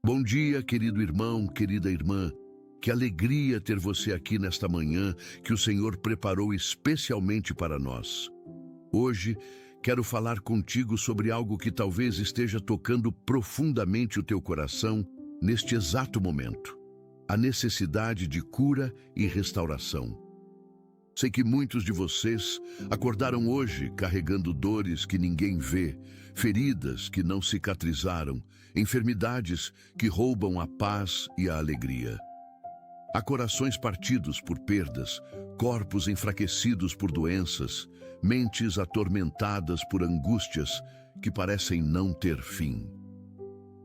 Bom dia, querido irmão, querida irmã. Que alegria ter você aqui nesta manhã que o Senhor preparou especialmente para nós. Hoje, quero falar contigo sobre algo que talvez esteja tocando profundamente o teu coração neste exato momento: a necessidade de cura e restauração. Sei que muitos de vocês acordaram hoje carregando dores que ninguém vê, feridas que não cicatrizaram, enfermidades que roubam a paz e a alegria. Há corações partidos por perdas, corpos enfraquecidos por doenças, mentes atormentadas por angústias que parecem não ter fim.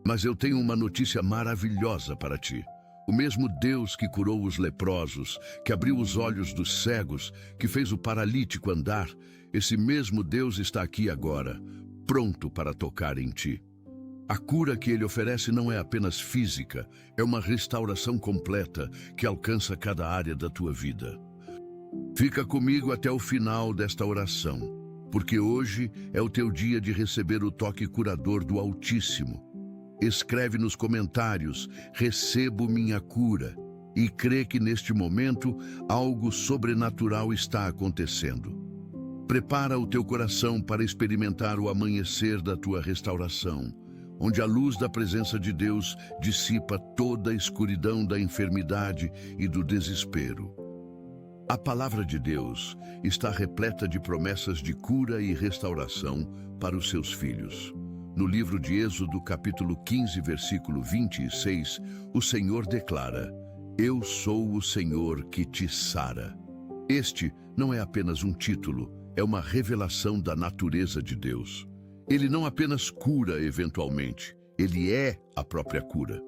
Mas eu tenho uma notícia maravilhosa para ti. O mesmo Deus que curou os leprosos, que abriu os olhos dos cegos, que fez o paralítico andar, esse mesmo Deus está aqui agora, pronto para tocar em ti. A cura que Ele oferece não é apenas física, é uma restauração completa que alcança cada área da tua vida. Fica comigo até o final desta oração, porque hoje é o teu dia de receber o toque curador do Altíssimo. Escreve nos comentários: recebo minha cura, e crê que neste momento algo sobrenatural está acontecendo. Prepara o teu coração para experimentar o amanhecer da tua restauração, onde a luz da presença de Deus dissipa toda a escuridão da enfermidade e do desespero. A palavra de Deus está repleta de promessas de cura e restauração para os seus filhos. No livro de Êxodo, capítulo 15, versículo 26, o Senhor declara: Eu sou o Senhor que te sara. Este não é apenas um título, é uma revelação da natureza de Deus. Ele não apenas cura eventualmente, ele é a própria cura.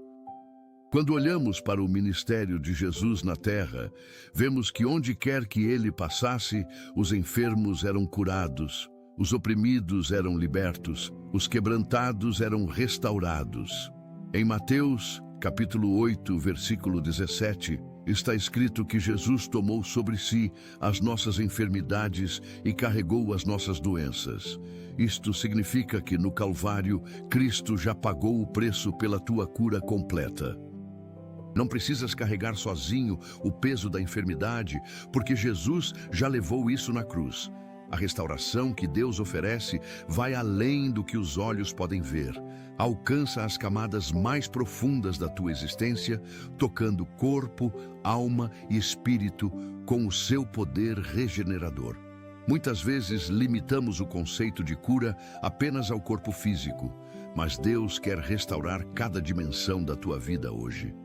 Quando olhamos para o ministério de Jesus na terra, vemos que onde quer que ele passasse, os enfermos eram curados, os oprimidos eram libertos, os quebrantados eram restaurados. Em Mateus, capítulo 8, versículo 17, está escrito que Jesus tomou sobre si as nossas enfermidades e carregou as nossas doenças. Isto significa que no Calvário, Cristo já pagou o preço pela tua cura completa. Não precisas carregar sozinho o peso da enfermidade, porque Jesus já levou isso na cruz. A restauração que Deus oferece vai além do que os olhos podem ver. Alcança as camadas mais profundas da tua existência, tocando corpo, alma e espírito com o seu poder regenerador. Muitas vezes limitamos o conceito de cura apenas ao corpo físico, mas Deus quer restaurar cada dimensão da tua vida hoje.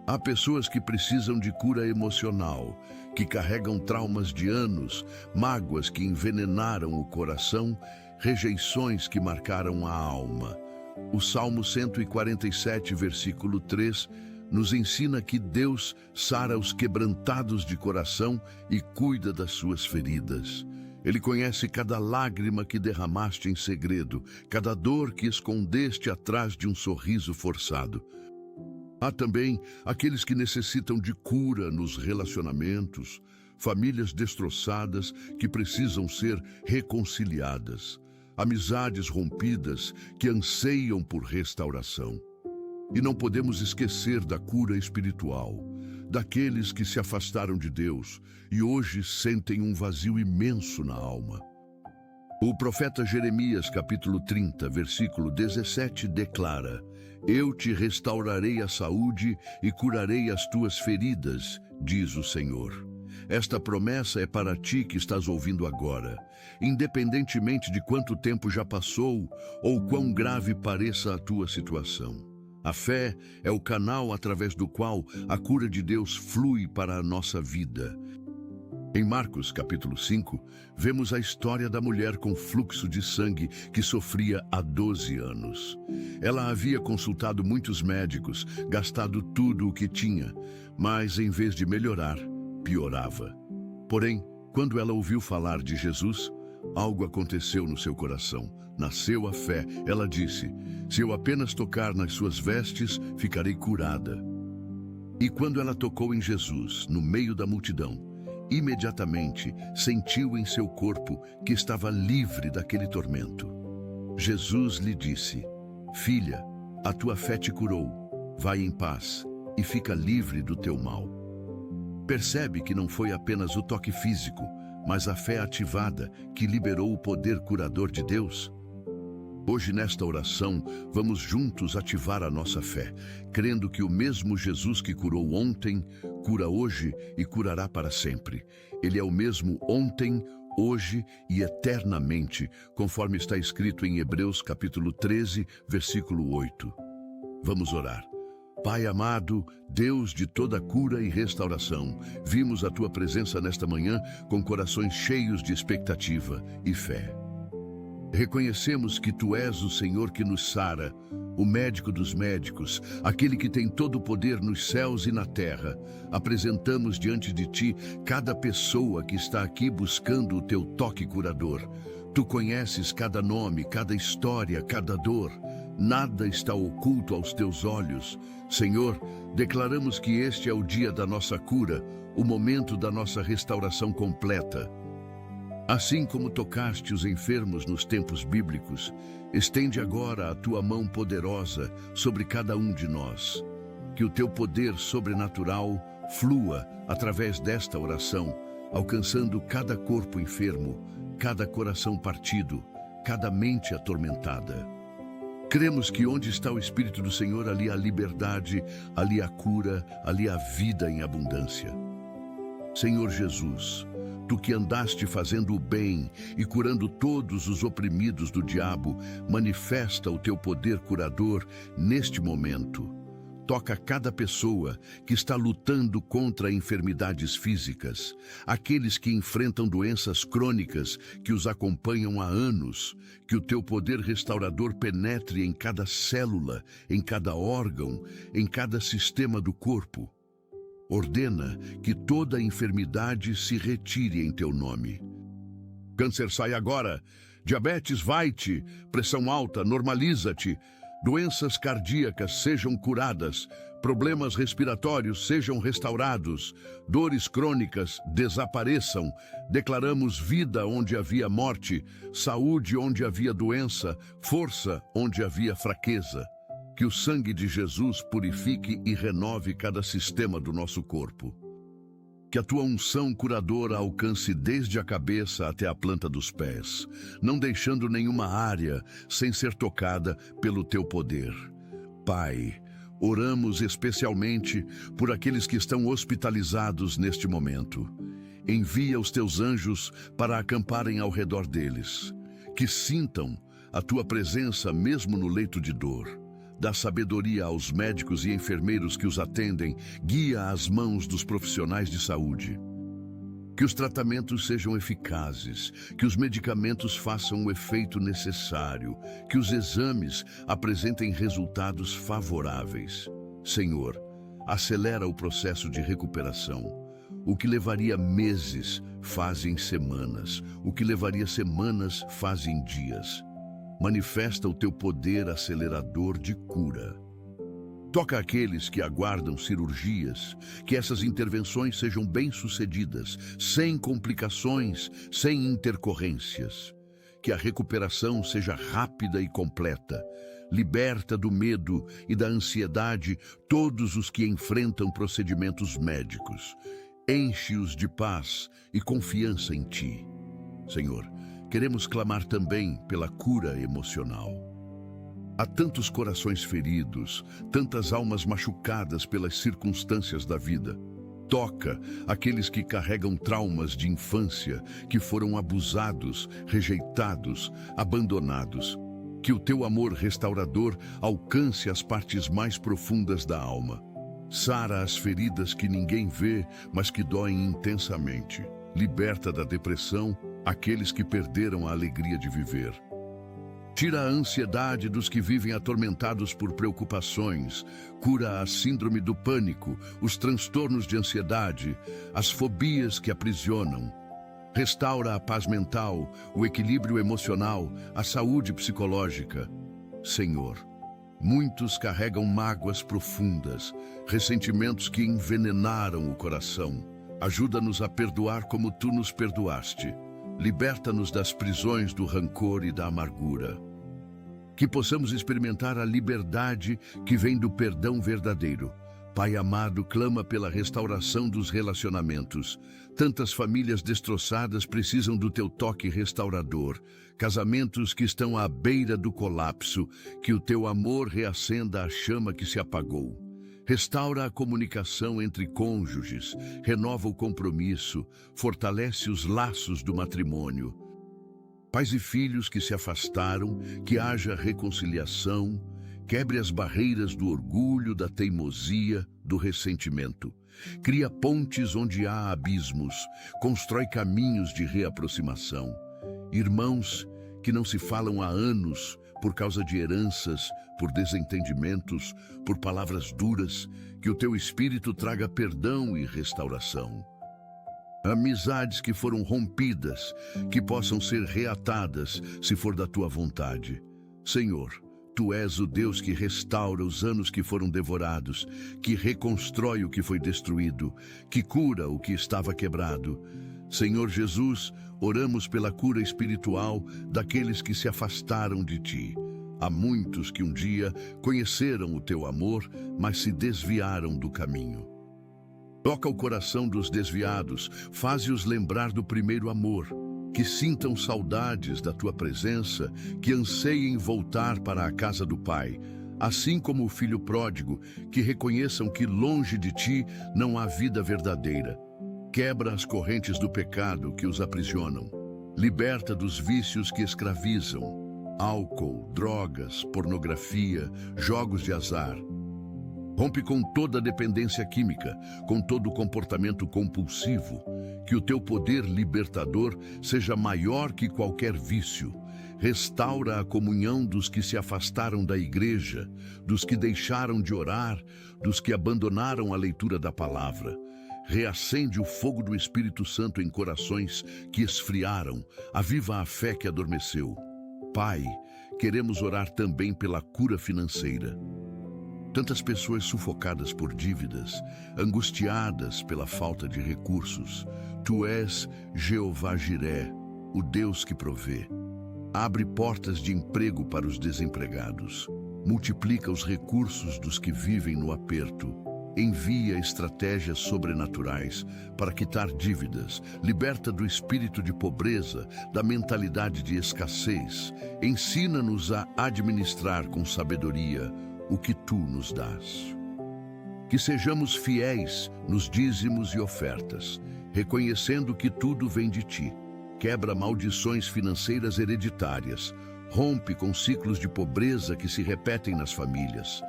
Há pessoas que precisam de cura emocional, que carregam traumas de anos, mágoas que envenenaram o coração, rejeições que marcaram a alma. O Salmo 147, versículo 3, nos ensina que Deus sara os quebrantados de coração e cuida das suas feridas. Ele conhece cada lágrima que derramaste em segredo, cada dor que escondeste atrás de um sorriso forçado. Há também aqueles que necessitam de cura nos relacionamentos, famílias destroçadas que precisam ser reconciliadas, amizades rompidas que anseiam por restauração. E não podemos esquecer da cura espiritual, daqueles que se afastaram de Deus e hoje sentem um vazio imenso na alma. O profeta Jeremias, capítulo 30, versículo 17, declara: Eu te restaurarei a saúde e curarei as tuas feridas, diz o Senhor. Esta promessa é para ti que estás ouvindo agora, independentemente de quanto tempo já passou ou quão grave pareça a tua situação. A fé é o canal através do qual a cura de Deus flui para a nossa vida. Em Marcos, capítulo 5, vemos a história da mulher com fluxo de sangue que sofria há 12 anos. Ela havia consultado muitos médicos, gastado tudo o que tinha, mas em vez de melhorar, piorava. Porém, quando ela ouviu falar de Jesus, algo aconteceu no seu coração. Nasceu a fé. Ela disse: Se eu apenas tocar nas suas vestes, ficarei curada. E quando ela tocou em Jesus, no meio da multidão, imediatamente sentiu em seu corpo que estava livre daquele tormento. Jesus lhe disse: Filha, A tua fé te curou. Vai em paz e fica livre do teu mal. Percebe que não foi apenas o toque físico, mas a fé ativada que liberou o poder curador de Deus? Hoje, nesta oração, vamos juntos ativar a nossa fé, crendo que o mesmo Jesus que curou ontem, cura hoje e curará para sempre. Ele é o mesmo ontem, hoje e eternamente, conforme está escrito em Hebreus capítulo 13, versículo 8. Vamos orar. Pai amado, Deus de toda cura e restauração, vimos a Tua presença nesta manhã com corações cheios de expectativa e fé. Reconhecemos que Tu és o Senhor que nos sara, o médico dos médicos, aquele que tem todo o poder nos céus e na terra. Apresentamos diante de Ti cada pessoa que está aqui buscando o Teu toque curador. Tu conheces cada nome, cada história, cada dor. Nada está oculto aos Teus olhos. Senhor, declaramos que este é o dia da nossa cura, o momento da nossa restauração completa. Assim como tocaste os enfermos nos tempos bíblicos, estende agora a Tua mão poderosa sobre cada um de nós. Que o Teu poder sobrenatural flua através desta oração, alcançando cada corpo enfermo, cada coração partido, cada mente atormentada. Cremos que onde está o Espírito do Senhor, ali há liberdade, ali há cura, ali há vida em abundância. Senhor Jesus, Tu que andaste fazendo o bem e curando todos os oprimidos do diabo, manifesta o Teu poder curador neste momento. Toca cada pessoa que está lutando contra enfermidades físicas, aqueles que enfrentam doenças crônicas que os acompanham há anos. Que o Teu poder restaurador penetre em cada célula, em cada órgão, em cada sistema do corpo. Ordena que toda enfermidade se retire em Teu nome. Câncer, sai agora. Diabetes, vai-te. Pressão alta, normaliza-te. Doenças cardíacas sejam curadas. Problemas respiratórios sejam restaurados. Dores crônicas desapareçam. Declaramos vida onde havia morte, saúde onde havia doença, força onde havia fraqueza. Que o sangue de Jesus purifique e renove cada sistema do nosso corpo. Que a Tua unção curadora alcance desde a cabeça até a planta dos pés, não deixando nenhuma área sem ser tocada pelo Teu poder. Pai, oramos especialmente por aqueles que estão hospitalizados neste momento. Envia os Teus anjos para acamparem ao redor deles. Que sintam a Tua presença mesmo no leito de dor. Dá sabedoria aos médicos e enfermeiros que os atendem, guia as mãos dos profissionais de saúde. Que os tratamentos sejam eficazes, que os medicamentos façam o efeito necessário, que os exames apresentem resultados favoráveis. Senhor, acelera o processo de recuperação. O que levaria meses, faz em semanas. O que levaria semanas, faz em dias. Manifesta o Teu poder acelerador de cura. Toca aqueles que aguardam cirurgias, que essas intervenções sejam bem-sucedidas, sem complicações, sem intercorrências. Que a recuperação seja rápida e completa. Liberta do medo e da ansiedade todos os que enfrentam procedimentos médicos. Enche-os de paz e confiança em Ti. Senhor, queremos clamar também pela cura emocional. Há tantos corações feridos, tantas almas machucadas pelas circunstâncias da vida. Toca aqueles que carregam traumas de infância, que foram abusados, rejeitados, abandonados. Que o Teu amor restaurador alcance as partes mais profundas da alma. Sara as feridas que ninguém vê, mas que doem intensamente. Liberta da depressão aqueles que perderam a alegria de viver. Tira a ansiedade dos que vivem atormentados por preocupações. Cura a síndrome do pânico, os transtornos de ansiedade, as fobias que aprisionam. Restaura a paz mental, o equilíbrio emocional, a saúde psicológica. Senhor, muitos carregam mágoas profundas, ressentimentos que envenenaram o coração. Ajuda-nos a perdoar como Tu nos perdoaste. Liberta-nos das prisões do rancor e da amargura. que possamos experimentar a liberdade que vem do perdão verdadeiro. Pai amado, clama pela restauração dos relacionamentos. Tantas famílias destroçadas precisam do teu toque restaurador. Casamentos que estão à beira do colapso, que o teu amor reacenda a chama que se apagou. Restaura a comunicação entre cônjuges, renova o compromisso, fortalece os laços do matrimônio. Pais e filhos que se afastaram, que haja reconciliação, quebre as barreiras do orgulho, da teimosia, do ressentimento. Cria pontes onde há abismos, constrói caminhos de reaproximação. Irmãos que não se falam há anos por causa de heranças, por desentendimentos, por palavras duras, que o teu Espírito traga perdão e restauração. Amizades que foram rompidas, que possam ser reatadas, se for da tua vontade. Senhor, Tu és o Deus que restaura os anos que foram devorados, que reconstrói o que foi destruído, que cura o que estava quebrado. Senhor Jesus, oramos pela cura espiritual daqueles que se afastaram de Ti. Há muitos que um dia conheceram o Teu amor, mas se desviaram do caminho. Toca o coração dos desviados, faze-os lembrar do primeiro amor, que sintam saudades da Tua presença, que anseiem voltar para a casa do Pai, assim como o filho pródigo, que reconheçam que longe de Ti não há vida verdadeira. Quebra as correntes do pecado que os aprisionam, liberta dos vícios que escravizam, álcool, drogas, pornografia, jogos de azar. Rompe com toda a dependência química, com todo o comportamento compulsivo, que o teu poder libertador seja maior que qualquer vício. Restaura a comunhão dos que se afastaram da igreja, dos que deixaram de orar, dos que abandonaram a leitura da palavra. Reacende o fogo do Espírito Santo em corações que esfriaram, aviva a fé que adormeceu. Pai, queremos orar também pela cura financeira. Tantas pessoas sufocadas por dívidas, angustiadas pela falta de recursos. Tu és Jeová Jiré, o Deus que provê. Abre portas de emprego para os desempregados. Multiplica os recursos dos que vivem no aperto. Envia estratégias sobrenaturais para quitar dívidas. Liberta do espírito de pobreza, da mentalidade de escassez. Ensina-nos a administrar com sabedoria o que Tu nos dás. Que sejamos fiéis nos dízimos e ofertas, reconhecendo que tudo vem de Ti. Quebra maldições financeiras hereditárias, rompe com ciclos de pobreza que se repetem nas famílias.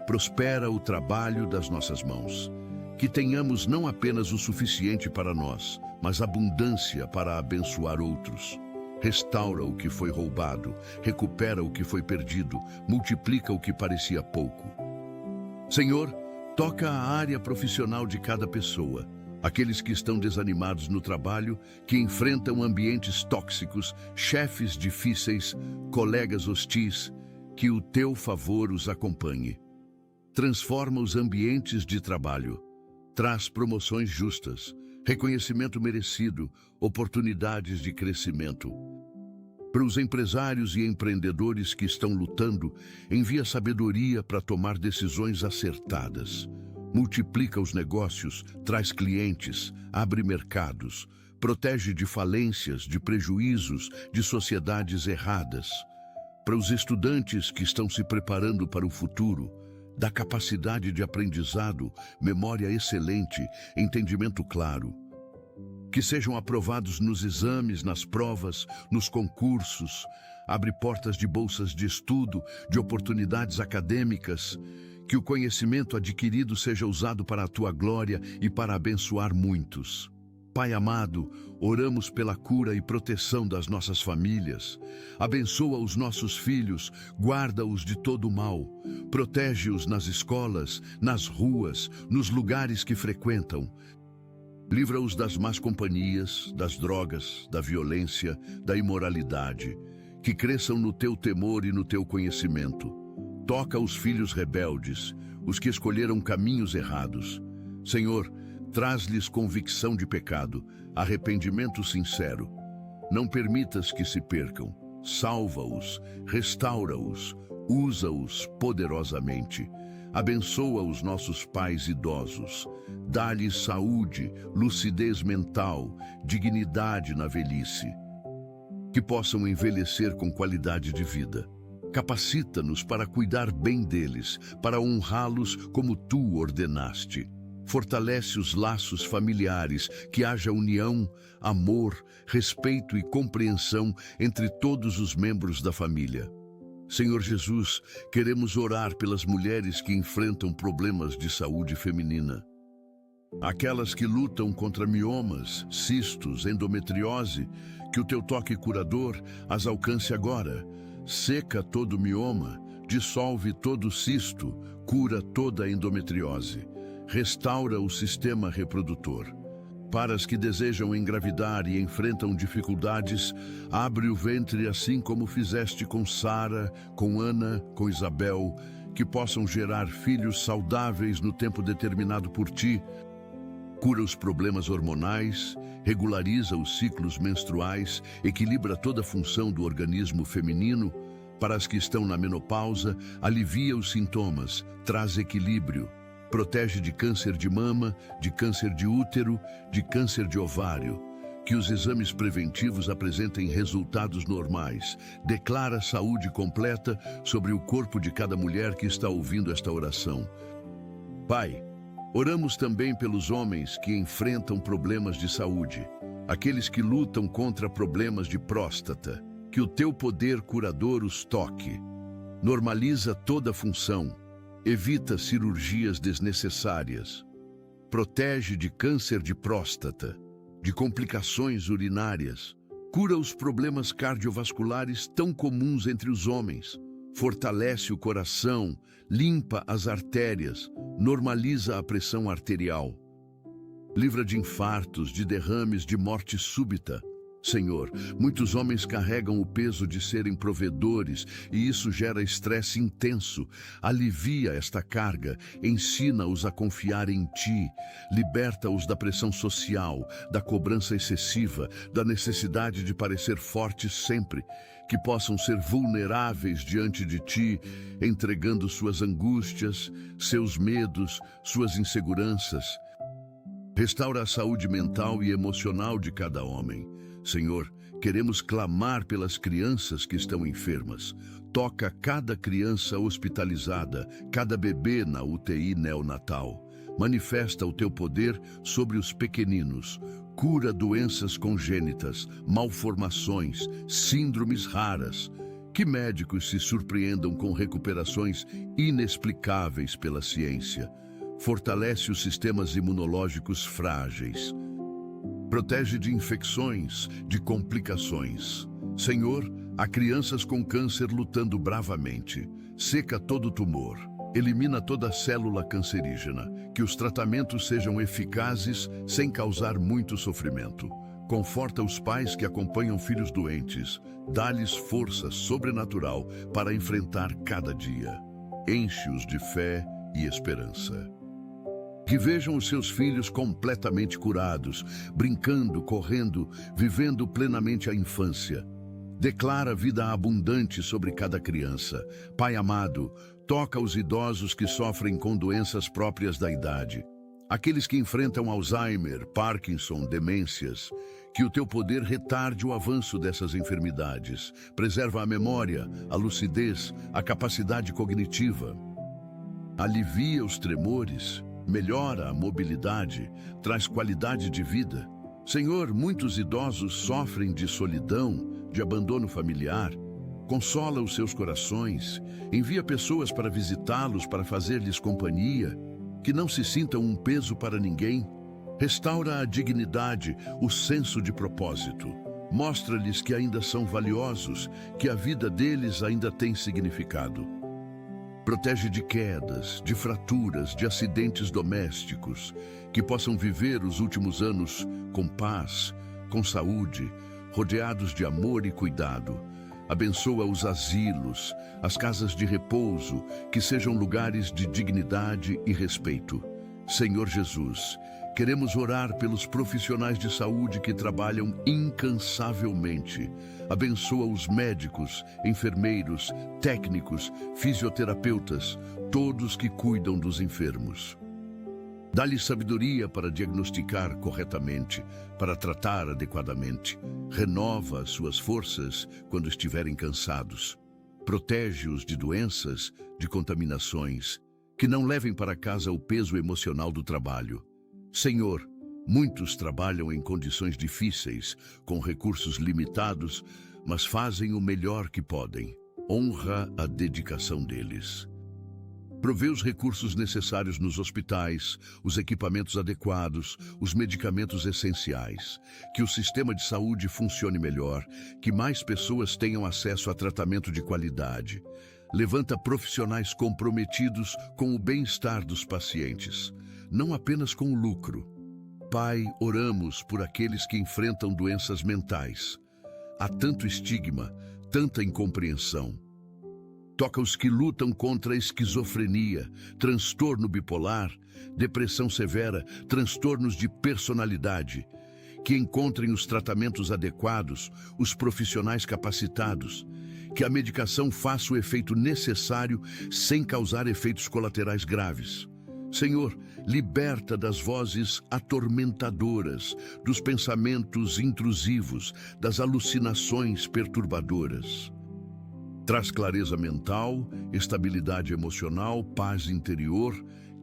Prospera o trabalho das nossas mãos. Que tenhamos não apenas o suficiente para nós, mas abundância para abençoar outros. Restaura o que foi roubado, recupera o que foi perdido, multiplica o que parecia pouco. Senhor, toca a área profissional de cada pessoa. Aqueles que estão desanimados no trabalho, que enfrentam ambientes tóxicos, chefes difíceis, colegas hostis, que o Teu favor os acompanhe. Transforma os ambientes de trabalho. Traz promoções justas, reconhecimento merecido, oportunidades de crescimento. Para os empresários e empreendedores que estão lutando, envia sabedoria para tomar decisões acertadas. Multiplica os negócios, traz clientes, abre mercados, protege de falências, de prejuízos, de sociedades erradas. Para os estudantes que estão se preparando para o futuro, dá capacidade de aprendizado, memória excelente, entendimento claro. Que sejam aprovados nos exames, nas provas, nos concursos. Abre portas de bolsas de estudo, de oportunidades acadêmicas. Que o conhecimento adquirido seja usado para a Tua glória e para abençoar muitos. Pai amado, oramos pela cura e proteção das nossas famílias. Abençoa os nossos filhos, guarda-os de todo o mal. Protege-os nas escolas, nas ruas, nos lugares que frequentam. Livra-os das más companhias, das drogas, da violência, da imoralidade. Que cresçam no Teu temor e no Teu conhecimento. Toca os filhos rebeldes, os que escolheram caminhos errados. Senhor, traz-lhes convicção de pecado, arrependimento sincero. Não permitas que se percam. salva-os, restaura-os, usa-os poderosamente. Abençoa os nossos pais idosos, dá-lhes saúde, lucidez mental, dignidade na velhice. Que possam envelhecer com qualidade de vida. Capacita-nos para cuidar bem deles, para honrá-los como tu ordenaste. Fortalece os laços familiares, que haja união, amor, respeito e compreensão entre todos os membros da família. Senhor Jesus, queremos orar pelas mulheres que enfrentam problemas de saúde feminina. Aquelas que lutam contra miomas, cistos, endometriose, que o teu toque curador as alcance agora. Seca todo mioma, dissolve todo cisto, cura toda endometriose. Restaura o sistema reprodutor. Para as que desejam engravidar e enfrentam dificuldades, abre o ventre assim como fizeste com Sara, com Ana, com Isabel, que possam gerar filhos saudáveis no tempo determinado por ti. Cura os problemas hormonais, regulariza os ciclos menstruais, equilibra toda a função do organismo feminino. Para as que estão na menopausa, alivia os sintomas, traz equilíbrio. Protege de câncer de mama, de câncer de útero, de câncer de ovário. Que os exames preventivos apresentem resultados normais. Declara saúde completa sobre o corpo de cada mulher que está ouvindo esta oração. Pai, oramos também pelos homens que enfrentam problemas de saúde, aqueles que lutam contra problemas de próstata. Que o teu poder curador os toque. Normaliza toda a função. Evita cirurgias desnecessárias. Protege de câncer de próstata, de complicações urinárias. Cura os problemas cardiovasculares tão comuns entre os homens. Fortalece o coração, limpa as artérias, normaliza a pressão arterial. Livra de infartos, de derrames, de morte súbita. Senhor, muitos homens carregam o peso de serem provedores e isso gera estresse intenso. Alivia esta carga, ensina-os a confiar em Ti, liberta-os da pressão social, da cobrança excessiva, da necessidade de parecer fortes sempre, que possam ser vulneráveis diante de Ti, entregando suas angústias, seus medos, suas inseguranças. Restaura a saúde mental e emocional de cada homem. Senhor, queremos clamar pelas crianças que estão enfermas. Toca cada criança hospitalizada, cada bebê na UTI neonatal. Manifesta o teu poder sobre os pequeninos. Cura doenças congênitas, malformações, síndromes raras. Que médicos se surpreendam com recuperações inexplicáveis pela ciência. Fortalece os sistemas imunológicos frágeis. Protege de infecções, de complicações. Senhor, há crianças com câncer lutando bravamente. Seca todo tumor. Elimina toda célula cancerígena. Que os tratamentos sejam eficazes sem causar muito sofrimento. Conforta os pais que acompanham filhos doentes. Dá-lhes força sobrenatural para enfrentar cada dia. Enche-os de fé e esperança. Que vejam os seus filhos completamente curados, brincando, correndo, vivendo plenamente a infância. Declara vida abundante sobre cada criança. Pai amado, toca os idosos que sofrem com doenças próprias da idade. Aqueles que enfrentam Alzheimer, Parkinson, demências. Que o teu poder retarde o avanço dessas enfermidades. Preserva a memória, a lucidez, a capacidade cognitiva. Alivia os tremores. Melhora a mobilidade, traz qualidade de vida. Senhor, muitos idosos sofrem de solidão, de abandono familiar. Consola os seus corações, envia pessoas para visitá-los, para fazer-lhes companhia, que não se sintam um peso para ninguém. Restaura a dignidade, o senso de propósito. Mostra-lhes que ainda são valiosos, que a vida deles ainda tem significado. Protege de quedas, de fraturas, de acidentes domésticos, que possam viver os últimos anos com paz, com saúde, rodeados de amor e cuidado. Abençoa os asilos, as casas de repouso, que sejam lugares de dignidade e respeito. Senhor Jesus, queremos orar pelos profissionais de saúde que trabalham incansavelmente. Abençoa os médicos, enfermeiros, técnicos, fisioterapeutas, todos que cuidam dos enfermos. Dá-lhes sabedoria para diagnosticar corretamente, para tratar adequadamente. Renova as suas forças quando estiverem cansados. Protege-os de doenças, de contaminações, que não levem para casa o peso emocional do trabalho. Senhor, muitos trabalham em condições difíceis, com recursos limitados, mas fazem o melhor que podem. Honra a dedicação deles. Provê os recursos necessários nos hospitais, os equipamentos adequados, os medicamentos essenciais. Que o sistema de saúde funcione melhor, que mais pessoas tenham acesso a tratamento de qualidade. Levanta profissionais comprometidos com o bem-estar dos pacientes, não apenas com o lucro. Pai, oramos por aqueles que enfrentam doenças mentais. Há tanto estigma, tanta incompreensão. Toca os que lutam contra a esquizofrenia, transtorno bipolar, depressão severa, transtornos de personalidade. Que encontrem os tratamentos adequados, os profissionais capacitados. Que a medicação faça o efeito necessário sem causar efeitos colaterais graves. Senhor, liberta das vozes atormentadoras, dos pensamentos intrusivos, das alucinações perturbadoras. Traz clareza mental, estabilidade emocional, paz interior,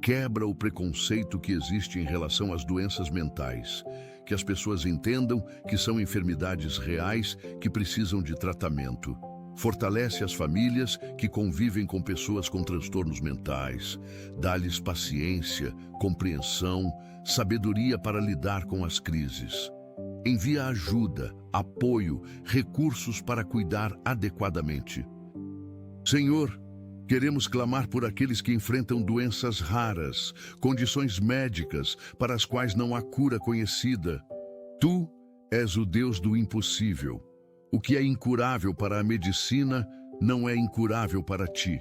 quebra o preconceito que existe em relação às doenças mentais. Que as pessoas entendam que são enfermidades reais que precisam de tratamento. Fortalece as famílias que convivem com pessoas com transtornos mentais. Dá-lhes paciência, compreensão, sabedoria para lidar com as crises. Envia ajuda, apoio, recursos para cuidar adequadamente. Senhor, queremos clamar por aqueles que enfrentam doenças raras, condições médicas para as quais não há cura conhecida. Tu és o Deus do impossível. O que é incurável para a medicina não é incurável para ti.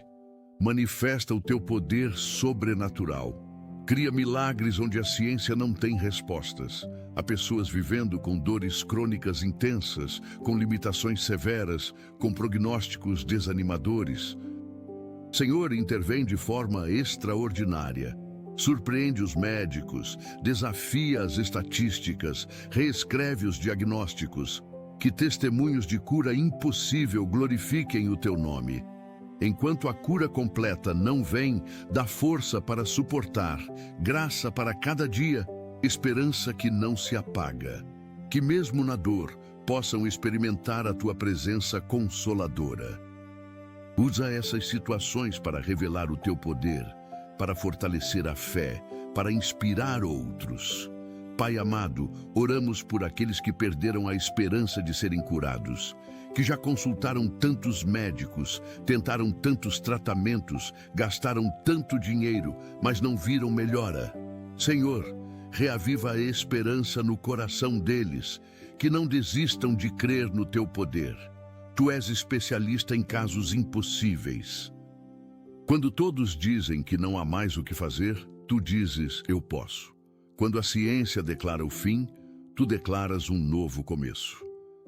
Manifesta o teu poder sobrenatural. Cria milagres onde a ciência não tem respostas. Há pessoas vivendo com dores crônicas intensas, com limitações severas, com prognósticos desanimadores. Senhor, intervém de forma extraordinária. Surpreende os médicos, desafia as estatísticas, reescreve os diagnósticos. Que testemunhos de cura impossível glorifiquem o teu nome. Enquanto a cura completa não vem, dá força para suportar, graça para cada dia, esperança que não se apaga. Que mesmo na dor possam experimentar a tua presença consoladora. Usa essas situações para revelar o teu poder, para fortalecer a fé, para inspirar outros. Pai amado, oramos por aqueles que perderam a esperança de serem curados, que já consultaram tantos médicos, tentaram tantos tratamentos, gastaram tanto dinheiro, mas não viram melhora. Senhor, reaviva a esperança no coração deles, que não desistam de crer no teu poder. Tu és especialista em casos impossíveis. Quando todos dizem que não há mais o que fazer, tu dizes, eu posso. Quando a ciência declara o fim, tu declaras um novo começo.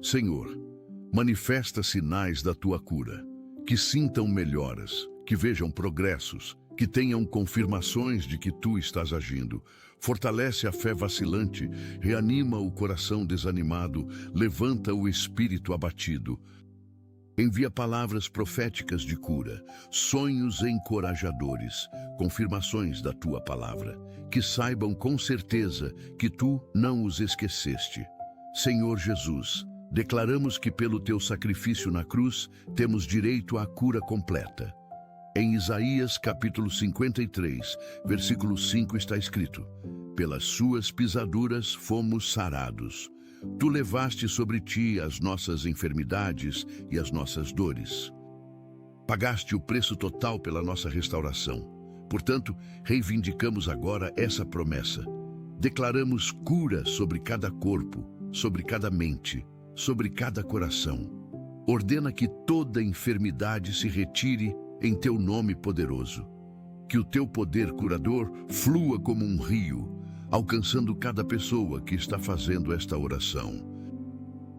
Senhor, manifesta sinais da tua cura, que sintam melhoras, que vejam progressos, que tenham confirmações de que tu estás agindo. Fortalece a fé vacilante, reanima o coração desanimado, levanta o espírito abatido. Envia palavras proféticas de cura, sonhos encorajadores, confirmações da tua palavra, que saibam com certeza que tu não os esqueceste. Senhor Jesus, declaramos que pelo teu sacrifício na cruz temos direito à cura completa. Em Isaías capítulo 53, versículo 5 está escrito: pelas suas pisaduras fomos sarados. Tu levaste sobre ti as nossas enfermidades e as nossas dores. Pagaste o preço total pela nossa restauração. Portanto, reivindicamos agora essa promessa. Declaramos cura sobre cada corpo, sobre cada mente, sobre cada coração. Ordena que toda enfermidade se retire em teu nome poderoso. Que o teu poder curador flua como um rio, alcançando cada pessoa que está fazendo esta oração.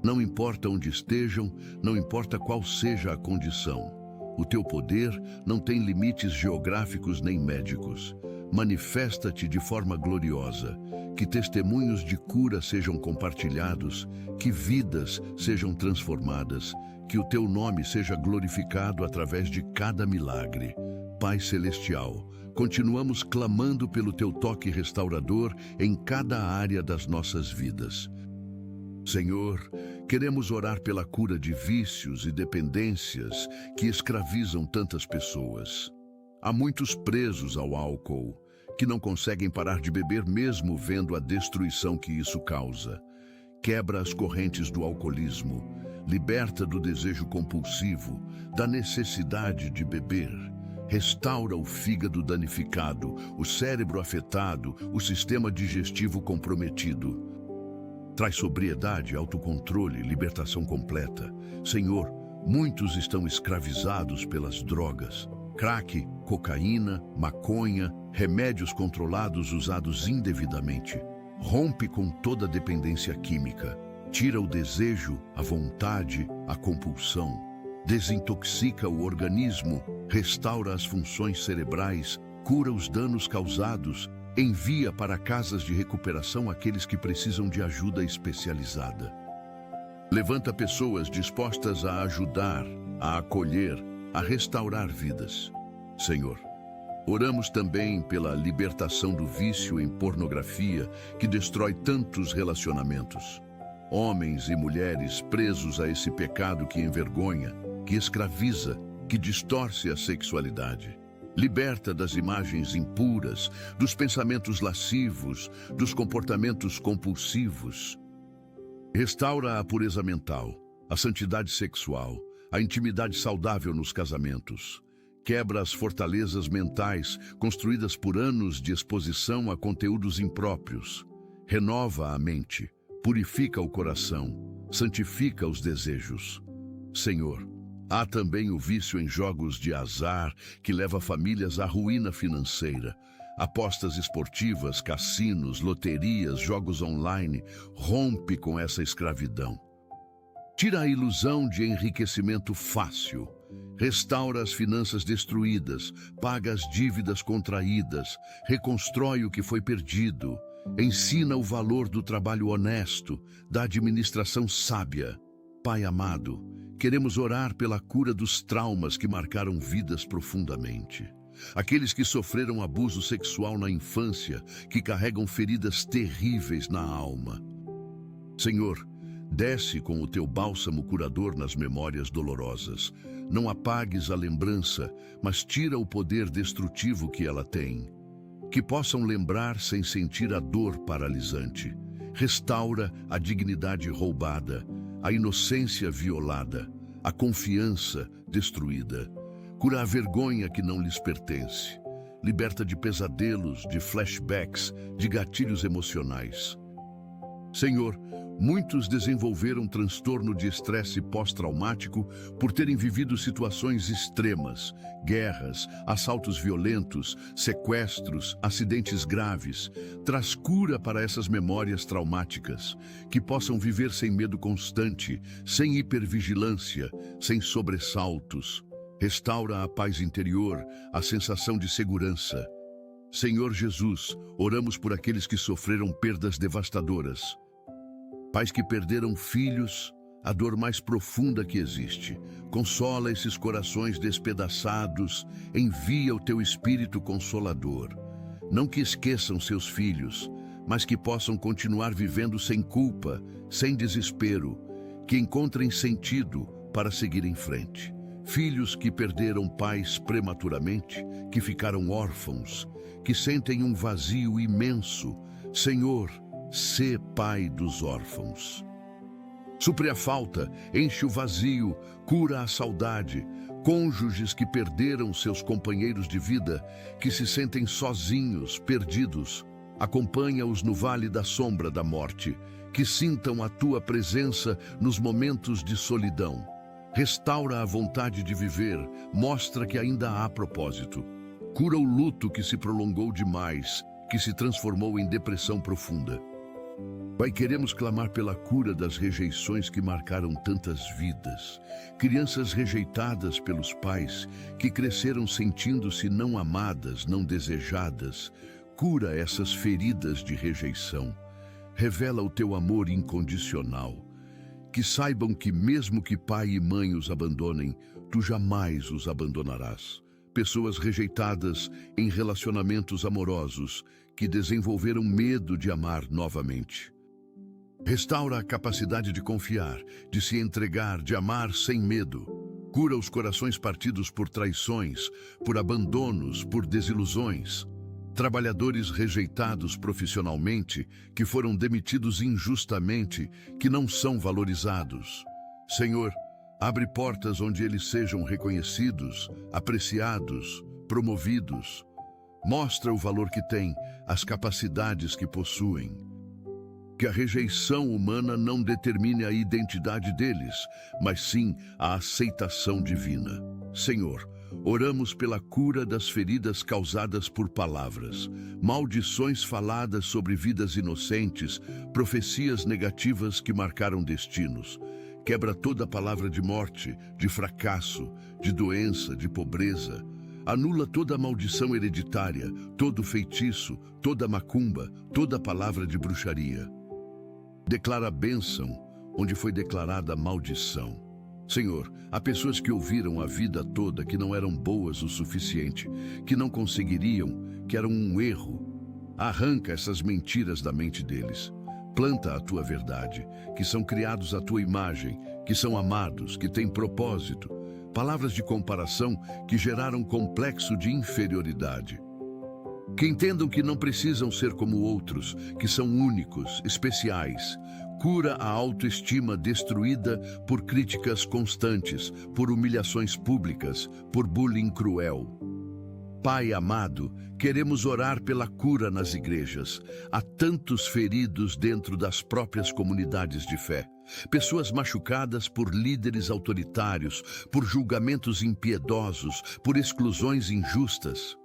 Não importa onde estejam, não importa qual seja a condição. O teu poder não tem limites geográficos nem médicos. Manifesta-te de forma gloriosa. Que testemunhos de cura sejam compartilhados, que vidas sejam transformadas, que o teu nome seja glorificado através de cada milagre. Pai Celestial, continuamos clamando pelo teu toque restaurador em cada área das nossas vidas. Senhor, queremos orar pela cura de vícios e dependências que escravizam tantas pessoas. Há muitos presos ao álcool, que não conseguem parar de beber mesmo vendo a destruição que isso causa. Quebra as correntes do alcoolismo, liberta do desejo compulsivo, da necessidade de beber. Restaura o fígado danificado, o cérebro afetado, o sistema digestivo comprometido. Traz sobriedade, autocontrole, libertação completa. Senhor, muitos estão escravizados pelas drogas. Crack, cocaína, maconha, remédios controlados usados indevidamente. Rompe com toda dependência química. Tira o desejo, a vontade, a compulsão. Desintoxica o organismo, restaura as funções cerebrais, cura os danos causados, envia para casas de recuperação aqueles que precisam de ajuda especializada. Levanta pessoas dispostas a ajudar, a acolher, a restaurar vidas. Senhor, oramos também pela libertação do vício em pornografia que destrói tantos relacionamentos. Homens e mulheres presos a esse pecado que envergonha, que escraviza, que distorce a sexualidade. Liberta das imagens impuras, dos pensamentos lascivos, dos comportamentos compulsivos. Restaura a pureza mental, a santidade sexual, a intimidade saudável nos casamentos. Quebra as fortalezas mentais construídas por anos de exposição a conteúdos impróprios. Renova a mente, purifica o coração, santifica os desejos. Senhor, há também o vício em jogos de azar que leva famílias à ruína financeira. Apostas esportivas, cassinos, loterias, jogos online, rompe com essa escravidão. Tira a ilusão de enriquecimento fácil. Restaura as finanças destruídas, paga as dívidas contraídas, reconstrói o que foi perdido. Ensina o valor do trabalho honesto, da administração sábia. Pai amado, queremos orar pela cura dos traumas que marcaram vidas profundamente. Aqueles que sofreram abuso sexual na infância, que carregam feridas terríveis na alma. Senhor, desce com o teu bálsamo curador nas memórias dolorosas. Não apagues a lembrança, mas tira o poder destrutivo que ela tem. Que possam lembrar sem sentir a dor paralisante. Restaura a dignidade roubada, a inocência violada, a confiança destruída. Cura a vergonha que não lhes pertence. Liberta de pesadelos, de flashbacks, de gatilhos emocionais. Senhor, muitos desenvolveram transtorno de estresse pós-traumático por terem vivido situações extremas, guerras, assaltos violentos, sequestros, acidentes graves. Traz cura para essas memórias traumáticas, que possam viver sem medo constante, sem hipervigilância, sem sobressaltos. Restaura a paz interior, a sensação de segurança. Senhor Jesus, oramos por aqueles que sofreram perdas devastadoras. Pais que perderam filhos, a dor mais profunda que existe. Consola esses corações despedaçados, envia o teu Espírito Consolador. Não que esqueçam seus filhos, mas que possam continuar vivendo sem culpa, sem desespero, que encontrem sentido para seguir em frente. Filhos que perderam pais prematuramente, que ficaram órfãos, que sentem um vazio imenso. Senhor, sê pai dos órfãos. Supre a falta, enche o vazio, cura a saudade. Cônjuges que perderam seus companheiros de vida, que se sentem sozinhos, perdidos. Acompanha-os no vale da sombra da morte, que sintam a tua presença nos momentos de solidão. Restaura a vontade de viver, mostra que ainda há propósito. Cura o luto que se prolongou demais, que se transformou em depressão profunda. Pai, queremos clamar pela cura das rejeições que marcaram tantas vidas. Crianças rejeitadas pelos pais, que cresceram sentindo-se não amadas, não desejadas. Cura essas feridas de rejeição. Revela o teu amor incondicional. Que saibam que mesmo que pai e mãe os abandonem, tu jamais os abandonarás. Pessoas rejeitadas em relacionamentos amorosos, que desenvolveram medo de amar novamente. Restaura a capacidade de confiar, de se entregar, de amar sem medo. Cura os corações partidos por traições, por abandonos, por desilusões. Trabalhadores rejeitados profissionalmente, que foram demitidos injustamente, que não são valorizados. Senhor, abre portas onde eles sejam reconhecidos, apreciados, promovidos. Mostra o valor que têm, as capacidades que possuem. Que a rejeição humana não determine a identidade deles, mas sim a aceitação divina. Senhor, oramos pela cura das feridas causadas por palavras, maldições faladas sobre vidas inocentes, profecias negativas que marcaram destinos. Quebra toda palavra de morte, de fracasso, de doença, de pobreza. Anula toda maldição hereditária, todo feitiço, toda macumba, toda palavra de bruxaria. Declara a bênção onde foi declarada a maldição. Senhor, há pessoas que ouviram a vida toda que não eram boas o suficiente, que não conseguiriam, que eram um erro. Arranca essas mentiras da mente deles. Planta a tua verdade, que são criados à tua imagem, que são amados, que têm propósito. Palavras de comparação que geraram complexo de inferioridade. Que entendam que não precisam ser como outros, que são únicos, especiais. Cura a autoestima destruída por críticas constantes, por humilhações públicas, por bullying cruel. Pai amado, queremos orar pela cura nas igrejas. Há tantos feridos dentro das próprias comunidades de fé. Pessoas machucadas por líderes autoritários, por julgamentos impiedosos, por exclusões injustas.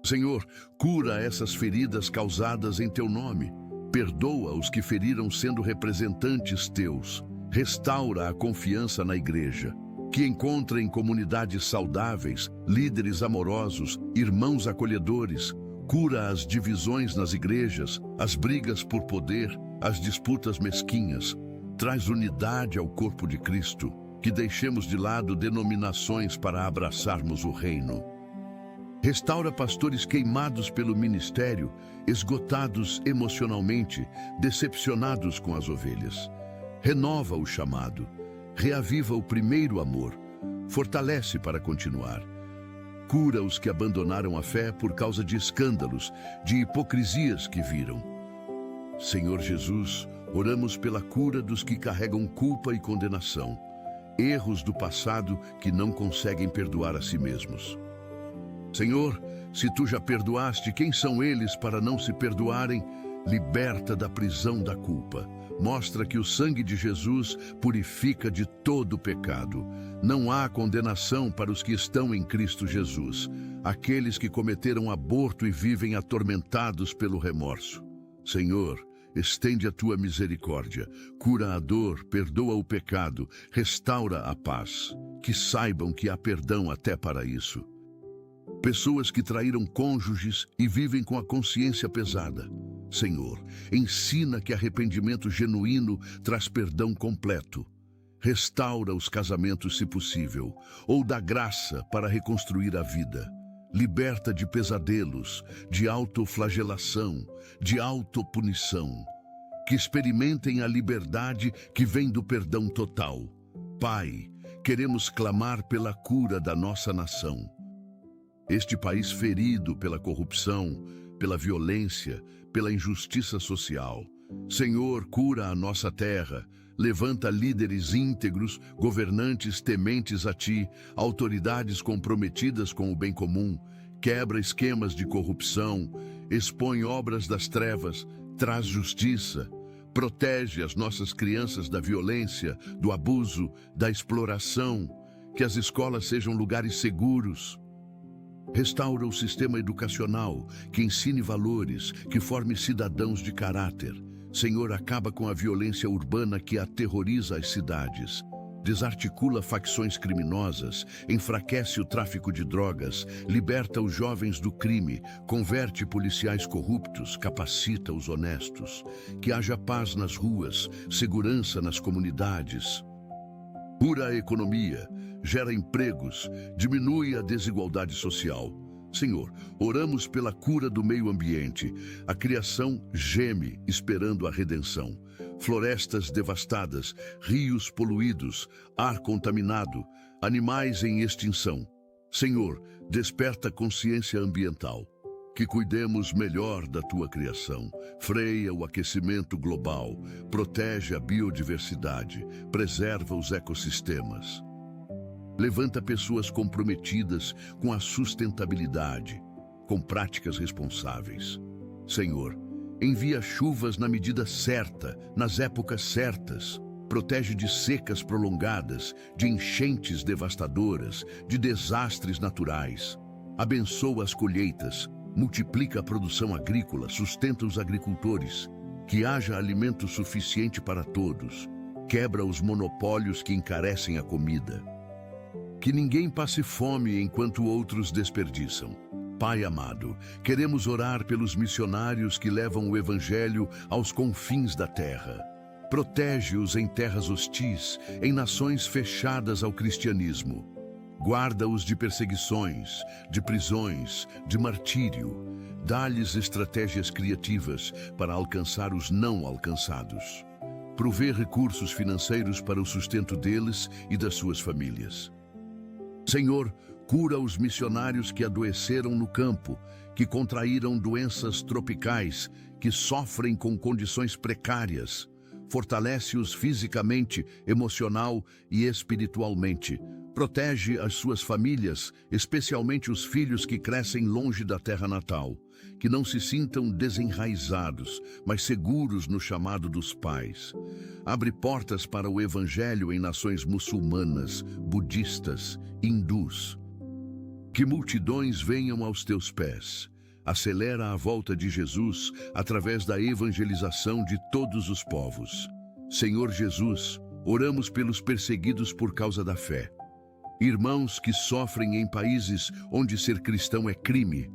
Senhor, cura essas feridas causadas em teu nome. Perdoa os que feriram sendo representantes teus. Restaura a confiança na igreja. Que encontrem comunidades saudáveis, líderes amorosos, irmãos acolhedores. Cura as divisões nas igrejas, as brigas por poder, as disputas mesquinhas. Traz unidade ao corpo de Cristo. Que deixemos de lado denominações para abraçarmos o reino. Restaura pastores queimados pelo ministério, esgotados emocionalmente, decepcionados com as ovelhas. Renova o chamado, reaviva o primeiro amor, fortalece para continuar. Cura os que abandonaram a fé por causa de escândalos, de hipocrisias que viram. Senhor Jesus, oramos pela cura dos que carregam culpa e condenação, erros do passado que não conseguem perdoar a si mesmos. Senhor, se tu já perdoaste, quem são eles para não se perdoarem? Liberta da prisão da culpa. Mostra que o sangue de Jesus purifica de todo o pecado. Não há condenação para os que estão em Cristo Jesus, aqueles que cometeram aborto e vivem atormentados pelo remorso. Senhor, estende a tua misericórdia, cura a dor, perdoa o pecado, restaura a paz. Que saibam que há perdão até para isso. Pessoas que traíram cônjuges e vivem com a consciência pesada. Senhor, ensina que arrependimento genuíno traz perdão completo. Restaura os casamentos se possível, ou dá graça para reconstruir a vida. Liberta de pesadelos, de autoflagelação, de autopunição. Que experimentem a liberdade que vem do perdão total. Pai, queremos clamar pela cura da nossa nação. Este país ferido pela corrupção, pela violência, pela injustiça social. Senhor, cura a nossa terra, levanta líderes íntegros, governantes tementes a Ti, autoridades comprometidas com o bem comum, quebra esquemas de corrupção, expõe obras das trevas, traz justiça, protege as nossas crianças da violência, do abuso, da exploração, que as escolas sejam lugares seguros. Restaura o sistema educacional, que ensine valores, que forme cidadãos de caráter. Senhor, acaba com a violência urbana que aterroriza as cidades. Desarticula facções criminosas, enfraquece o tráfico de drogas, liberta os jovens do crime, converte policiais corruptos, capacita os honestos. Que haja paz nas ruas, segurança nas comunidades. Cura a economia, gera empregos, diminui a desigualdade social. Senhor, oramos pela cura do meio ambiente. A criação geme, esperando a redenção. Florestas devastadas, rios poluídos, ar contaminado, animais em extinção. Senhor, desperta a consciência ambiental. Que cuidemos melhor da tua criação. Freia o aquecimento global, protege a biodiversidade, preserva os ecossistemas. Levanta pessoas comprometidas com a sustentabilidade, com práticas responsáveis. Senhor, envia chuvas na medida certa, nas épocas certas. Protege de secas prolongadas, de enchentes devastadoras, de desastres naturais. Abençoa as colheitas, multiplica a produção agrícola, sustenta os agricultores. Que haja alimento suficiente para todos. Quebra os monopólios que encarecem a comida. Que ninguém passe fome enquanto outros desperdiçam. Pai amado, queremos orar pelos missionários que levam o Evangelho aos confins da terra. Protege-os em terras hostis, em nações fechadas ao cristianismo. Guarda-os de perseguições, de prisões, de martírio. Dá-lhes estratégias criativas para alcançar os não alcançados. Provê recursos financeiros para o sustento deles e das suas famílias. Senhor, cura os missionários que adoeceram no campo, que contraíram doenças tropicais, que sofrem com condições precárias. Fortalece-os fisicamente, emocional e espiritualmente. Protege as suas famílias, especialmente os filhos que crescem longe da terra natal. Que não se sintam desenraizados, mas seguros no chamado dos pais. Abre portas para o Evangelho em nações muçulmanas, budistas, hindus. Que multidões venham aos teus pés. Acelera a volta de Jesus através da evangelização de todos os povos. Senhor Jesus, oramos pelos perseguidos por causa da fé. Irmãos que sofrem em países onde ser cristão é crime.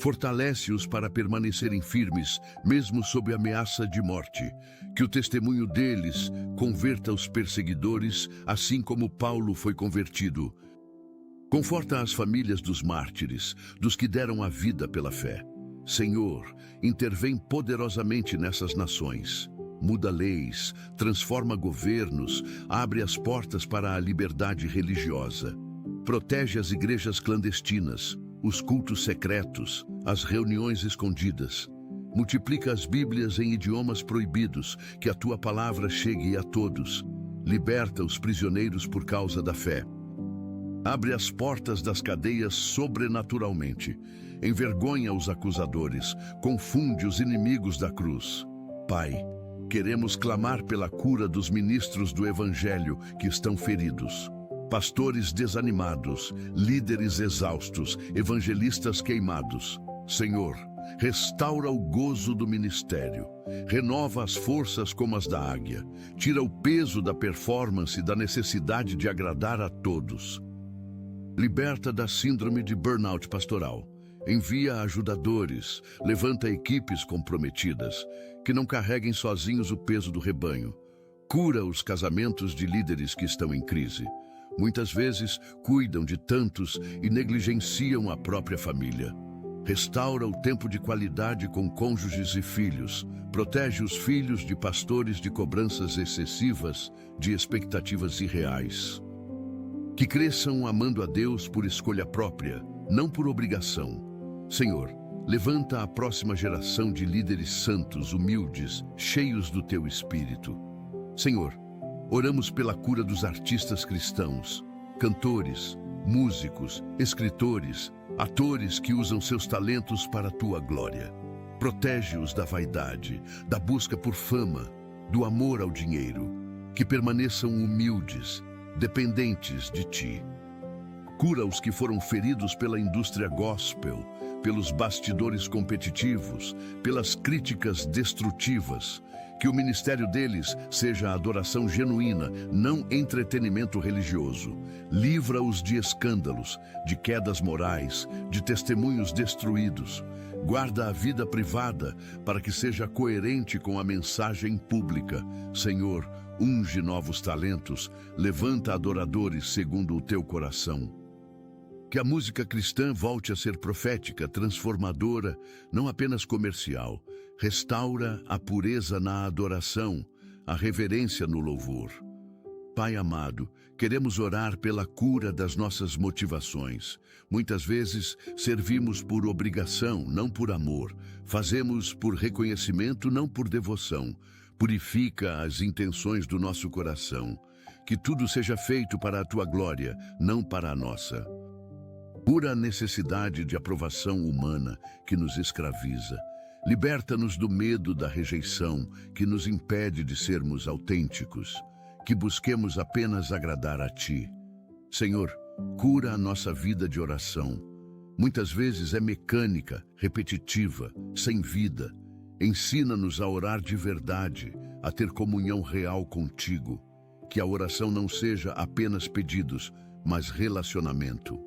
Fortalece-os para permanecerem firmes, mesmo sob ameaça de morte. Que o testemunho deles converta os perseguidores, assim como Paulo foi convertido. Conforta as famílias dos mártires, dos que deram a vida pela fé. Senhor, intervém poderosamente nessas nações. Muda leis, transforma governos, abre as portas para a liberdade religiosa. Protege as igrejas clandestinas, os cultos secretos, as reuniões escondidas. Multiplica as Bíblias em idiomas proibidos, que a tua palavra chegue a todos. Liberta os prisioneiros por causa da fé. Abre as portas das cadeias sobrenaturalmente. Envergonha os acusadores, confunde os inimigos da cruz. Pai, queremos clamar pela cura dos ministros do Evangelho que estão feridos. Pastores desanimados, líderes exaustos, evangelistas queimados. Senhor, restaura o gozo do ministério. Renova as forças como as da águia. Tira o peso da performance e da necessidade de agradar a todos. Liberta da síndrome de burnout pastoral. Envia ajudadores, levanta equipes comprometidas, que não carreguem sozinhos o peso do rebanho. Cura os casamentos de líderes que estão em crise. Muitas vezes cuidam de tantos e negligenciam a própria família. Restaura o tempo de qualidade com cônjuges e filhos. Protege os filhos de pastores de cobranças excessivas, de expectativas irreais. Que cresçam amando a Deus por escolha própria, não por obrigação. Senhor, levanta a próxima geração de líderes santos, humildes, cheios do teu espírito. Senhor, oramos pela cura dos artistas cristãos, cantores, músicos, escritores, atores que usam seus talentos para a tua glória. Protege-os da vaidade, da busca por fama, do amor ao dinheiro. Que permaneçam humildes, dependentes de ti. Cura os que foram feridos pela indústria gospel, pelos bastidores competitivos, pelas críticas destrutivas. Que o ministério deles seja a adoração genuína, não entretenimento religioso. Livra-os de escândalos, de quedas morais, de testemunhos destruídos. Guarda a vida privada para que seja coerente com a mensagem pública. Senhor, unge novos talentos, levanta adoradores segundo o teu coração. Que a música cristã volte a ser profética, transformadora, não apenas comercial. Restaura a pureza na adoração, a reverência no louvor. Pai amado, queremos orar pela cura das nossas motivações. Muitas vezes servimos por obrigação, não por amor. Fazemos por reconhecimento, não por devoção. Purifica as intenções do nosso coração. Que tudo seja feito para a tua glória, não para a nossa. Cura a necessidade de aprovação humana que nos escraviza. Liberta-nos do medo da rejeição que nos impede de sermos autênticos. Que busquemos apenas agradar a Ti. Senhor, cura a nossa vida de oração. Muitas vezes é mecânica, repetitiva, sem vida. Ensina-nos a orar de verdade, a ter comunhão real contigo. Que a oração não seja apenas pedidos, mas relacionamento.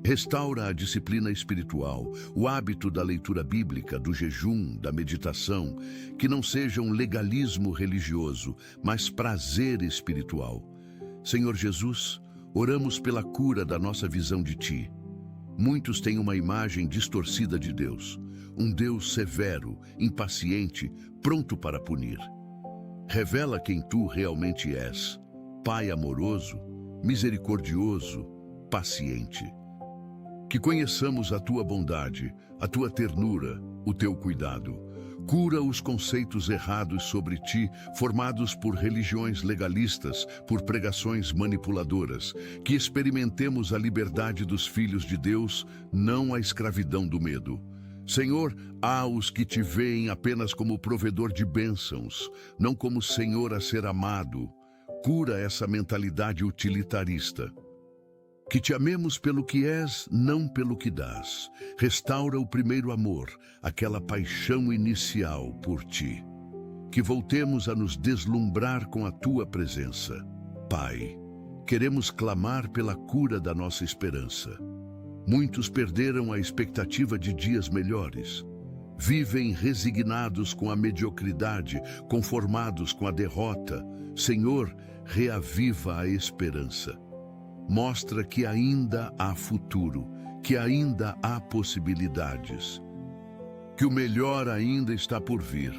Restaura a disciplina espiritual, o hábito da leitura bíblica, do jejum, da meditação, que não seja um legalismo religioso, mas prazer espiritual. Senhor Jesus, oramos pela cura da nossa visão de Ti. Muitos têm uma imagem distorcida de Deus, um Deus severo, impaciente, pronto para punir. Revela quem Tu realmente és, Pai amoroso, misericordioso, paciente. Que conheçamos a Tua bondade, a Tua ternura, o Teu cuidado. Cura os conceitos errados sobre Ti, formados por religiões legalistas, por pregações manipuladoras. Que experimentemos a liberdade dos filhos de Deus, não a escravidão do medo. Senhor, há os que Te veem apenas como provedor de bênçãos, não como Senhor a ser amado. Cura essa mentalidade utilitarista. Que Te amemos pelo que és, não pelo que dás. Restaura o primeiro amor, aquela paixão inicial por Ti. Que voltemos a nos deslumbrar com a Tua presença. Pai, queremos clamar pela cura da nossa esperança. Muitos perderam a expectativa de dias melhores. Vivem resignados com a mediocridade, conformados com a derrota. Senhor, reaviva a esperança. Mostra que ainda há futuro, que ainda há possibilidades. Que o melhor ainda está por vir.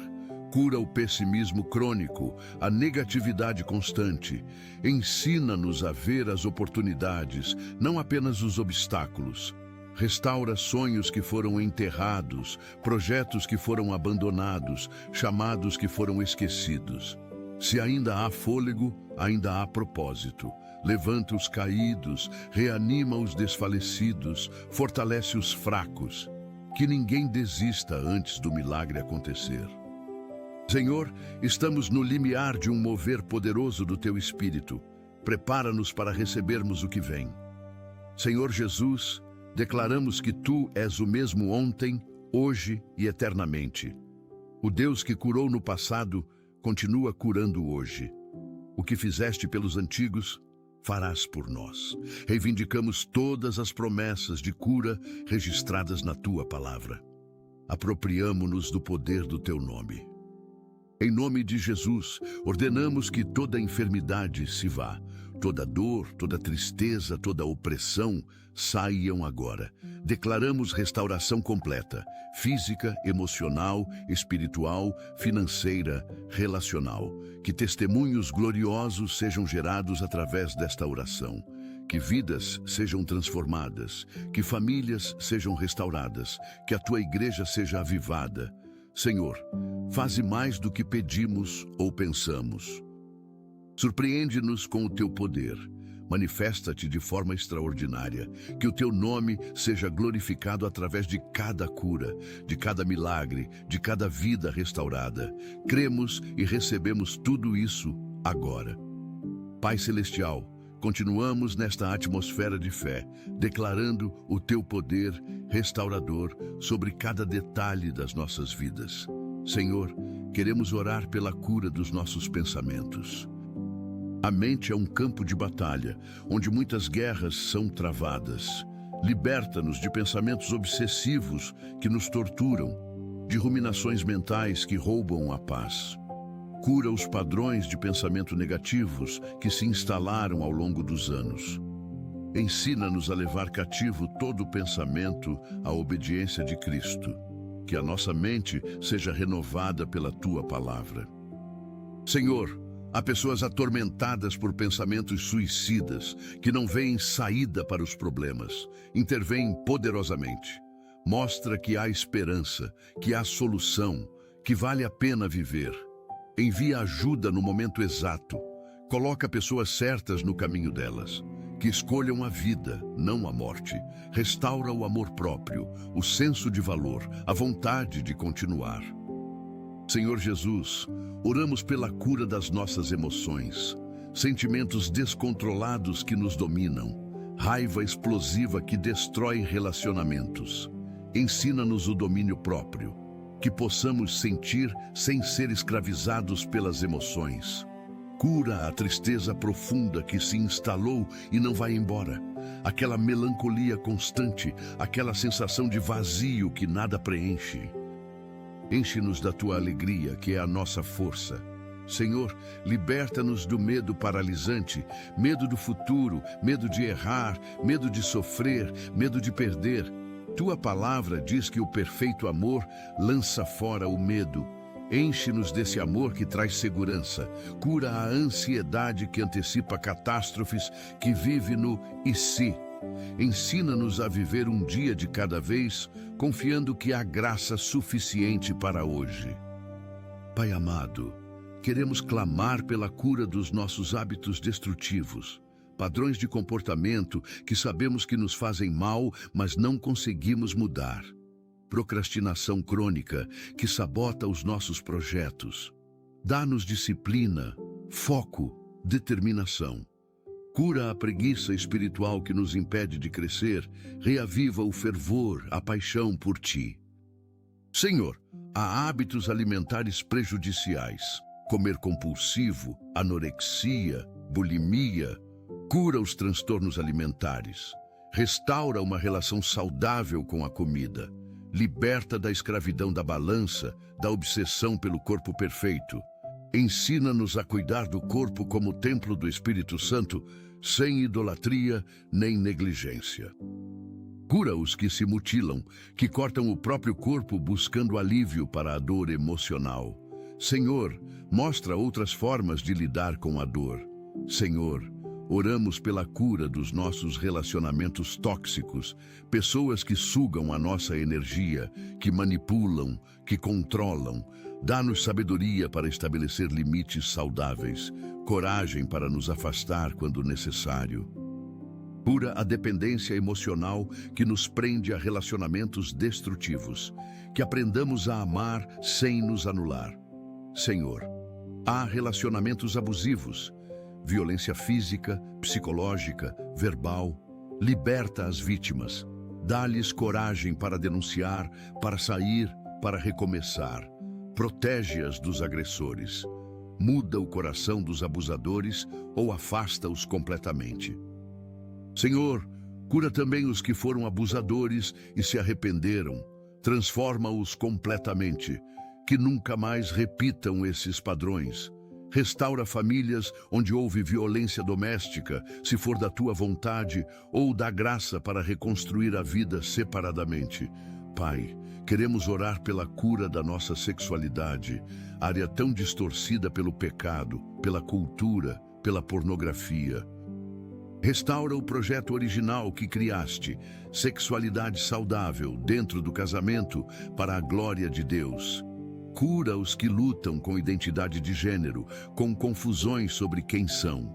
Cura o pessimismo crônico, a negatividade constante. Ensina-nos a ver as oportunidades, não apenas os obstáculos. Restaura sonhos que foram enterrados, projetos que foram abandonados, chamados que foram esquecidos. Se ainda há fôlego, ainda há propósito. Levanta os caídos, reanima os desfalecidos, fortalece os fracos. Que ninguém desista antes do milagre acontecer. Senhor, estamos no limiar de um mover poderoso do Teu Espírito. Prepara-nos para recebermos o que vem. Senhor Jesus, declaramos que Tu és o mesmo ontem, hoje e eternamente. O Deus que curou no passado, continua curando hoje. O que fizeste pelos antigos, farás por nós. Reivindicamos todas as promessas de cura registradas na Tua palavra. Apropriamo-nos do poder do Teu nome. Em nome de Jesus, ordenamos que toda enfermidade se vá. Toda dor, toda tristeza, toda opressão saiam agora. Declaramos restauração completa, física, emocional, espiritual, financeira, relacional. Que testemunhos gloriosos sejam gerados através desta oração. Que vidas sejam transformadas, que famílias sejam restauradas, que a Tua igreja seja avivada. Senhor, faze mais do que pedimos ou pensamos. Surpreende-nos com o Teu poder. Manifesta-te de forma extraordinária. Que o Teu nome seja glorificado através de cada cura, de cada milagre, de cada vida restaurada. Cremos e recebemos tudo isso agora. Pai Celestial, continuamos nesta atmosfera de fé, declarando o teu poder restaurador sobre cada detalhe das nossas vidas. Senhor, queremos orar pela cura dos nossos pensamentos. A mente é um campo de batalha, onde muitas guerras são travadas. Liberta-nos de pensamentos obsessivos que nos torturam, de ruminações mentais que roubam a paz. Cura os padrões de pensamento negativos que se instalaram ao longo dos anos. Ensina-nos a levar cativo todo o pensamento à obediência de Cristo. Que a nossa mente seja renovada pela Tua palavra. Senhor, há pessoas atormentadas por pensamentos suicidas, que não veem saída para os problemas. Intervém poderosamente. Mostra que há esperança, que há solução, que vale a pena viver. Envia ajuda no momento exato. Coloca pessoas certas no caminho delas. Que escolham a vida, não a morte. Restaura o amor próprio, o senso de valor, a vontade de continuar. Senhor Jesus, oramos pela cura das nossas emoções, sentimentos descontrolados que nos dominam, raiva explosiva que destrói relacionamentos. Ensina-nos o domínio próprio, que possamos sentir sem ser escravizados pelas emoções. Cura a tristeza profunda que se instalou e não vai embora. Aquela melancolia constante, aquela sensação de vazio que nada preenche. Enche-nos da tua alegria, que é a nossa força. Senhor, liberta-nos do medo paralisante, medo do futuro, medo de errar, medo de sofrer, medo de perder. Tua palavra diz que o perfeito amor lança fora o medo. Enche-nos desse amor que traz segurança, cura a ansiedade que antecipa catástrofes, que vive no "e se". Ensina-nos a viver um dia de cada vez, confiando que há graça suficiente para hoje. Pai amado, queremos clamar pela cura dos nossos hábitos destrutivos, padrões de comportamento que sabemos que nos fazem mal, mas não conseguimos mudar. Procrastinação crônica que sabota os nossos projetos. Dá-nos disciplina, foco, determinação. Cura a preguiça espiritual que nos impede de crescer, reaviva o fervor, a paixão por Ti. Senhor, há hábitos alimentares prejudiciais, comer compulsivo, anorexia, bulimia. Cura os transtornos alimentares, restaura uma relação saudável com a comida. Liberta da escravidão da balança, da obsessão pelo corpo perfeito. Ensina-nos a cuidar do corpo como templo do Espírito Santo, sem idolatria nem negligência. Cura os que se mutilam, que cortam o próprio corpo buscando alívio para a dor emocional. Senhor, mostra outras formas de lidar com a dor. Senhor, oramos pela cura dos nossos relacionamentos tóxicos, pessoas que sugam a nossa energia, que manipulam, que controlam. Dá-nos sabedoria para estabelecer limites saudáveis, coragem para nos afastar quando necessário. Cura a dependência emocional que nos prende a relacionamentos destrutivos, que aprendamos a amar sem nos anular. Senhor, há relacionamentos abusivos, violência física, psicológica, verbal. Liberta as vítimas. Dá-lhes coragem para denunciar, para sair, para recomeçar. Protege-as dos agressores. Muda o coração dos abusadores ou afasta-os completamente. Senhor, cura também os que foram abusadores e se arrependeram. Transforma-os completamente. Que nunca mais repitam esses padrões. Restaura famílias onde houve violência doméstica, se for da tua vontade, ou dá graça para reconstruir a vida separadamente. Pai, queremos orar pela cura da nossa sexualidade, área tão distorcida pelo pecado, pela cultura, pela pornografia. Restaura o projeto original que criaste, sexualidade saudável dentro do casamento para a glória de Deus. Cura os que lutam com identidade de gênero, com confusões sobre quem são.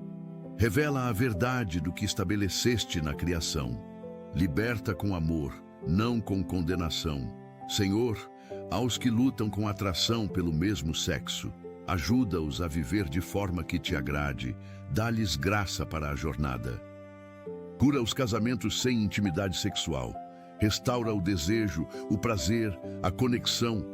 Revela a verdade do que estabeleceste na criação. Liberta com amor, não com condenação. Senhor, aos que lutam com atração pelo mesmo sexo, Ajuda-os a viver de forma que te agrade. Dá-lhes graça para a jornada. Cura os casamentos sem intimidade sexual. Restaura o desejo, o prazer, a conexão.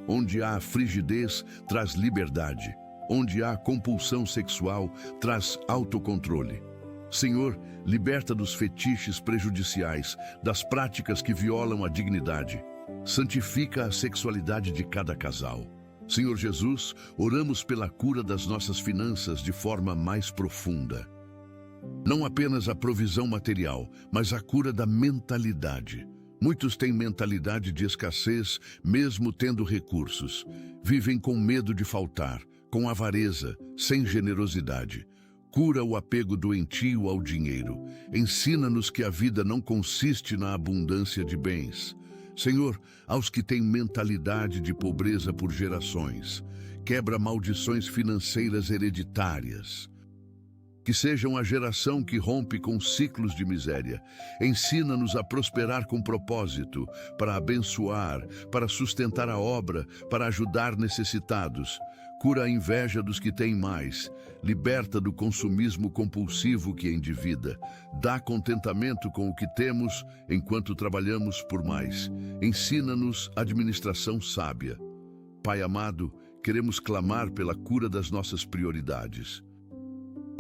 Onde há frigidez, traz liberdade. Onde há compulsão sexual, traz autocontrole. Senhor, liberta dos fetiches prejudiciais, das práticas que violam a dignidade. Santifica a sexualidade de cada casal. Senhor Jesus, oramos pela cura das nossas finanças de forma mais profunda. Não apenas a provisão material, mas a cura da mentalidade. Muitos têm mentalidade de escassez, mesmo tendo recursos. Vivem com medo de faltar, com avareza, sem generosidade. Cura o apego doentio ao dinheiro. Ensina-nos que a vida não consiste na abundância de bens. Senhor, aos que têm mentalidade de pobreza por gerações, quebra maldições financeiras hereditárias. Que sejam a geração que rompe com ciclos de miséria. Ensina-nos a prosperar com propósito, para abençoar, para sustentar a obra, para ajudar necessitados. Cura a inveja dos que têm mais. Liberta do consumismo compulsivo que endivida. Dá contentamento com o que temos enquanto trabalhamos por mais. Ensina-nos administração sábia. Pai amado, queremos clamar pela cura das nossas prioridades.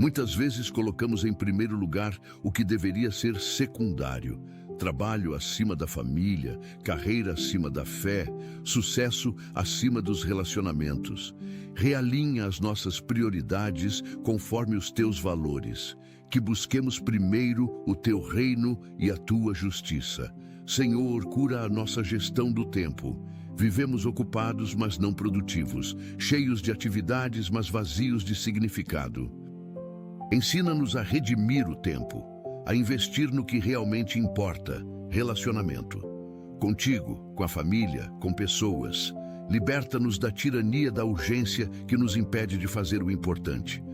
Muitas vezes colocamos em primeiro lugar o que deveria ser secundário. Trabalho acima da família, carreira acima da fé, sucesso acima dos relacionamentos. Realinha as nossas prioridades conforme os teus valores. Que busquemos primeiro o teu reino e a tua justiça. Senhor, cura a nossa gestão do tempo. Vivemos ocupados, mas não produtivos, cheios de atividades, mas vazios de significado. Ensina-nos a redimir o tempo, a investir no que realmente importa, relacionamento. Contigo, com a família, com pessoas. Liberta-nos da tirania da urgência que nos impede de fazer o importante.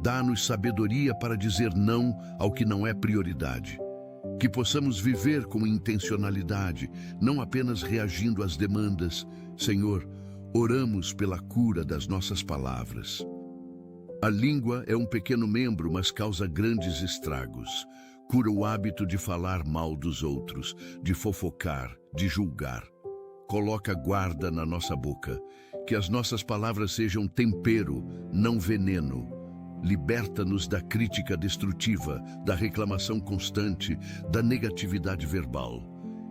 Dá-nos sabedoria para dizer não ao que não é prioridade. Que possamos viver com intencionalidade, não apenas reagindo às demandas. Senhor, oramos pela cura das nossas palavras. A língua é um pequeno membro, mas causa grandes estragos. Cura o hábito de falar mal dos outros, de fofocar, de julgar. Coloca guarda na nossa boca, que as nossas palavras sejam tempero, não veneno. Liberta-nos da crítica destrutiva, da reclamação constante, da negatividade verbal.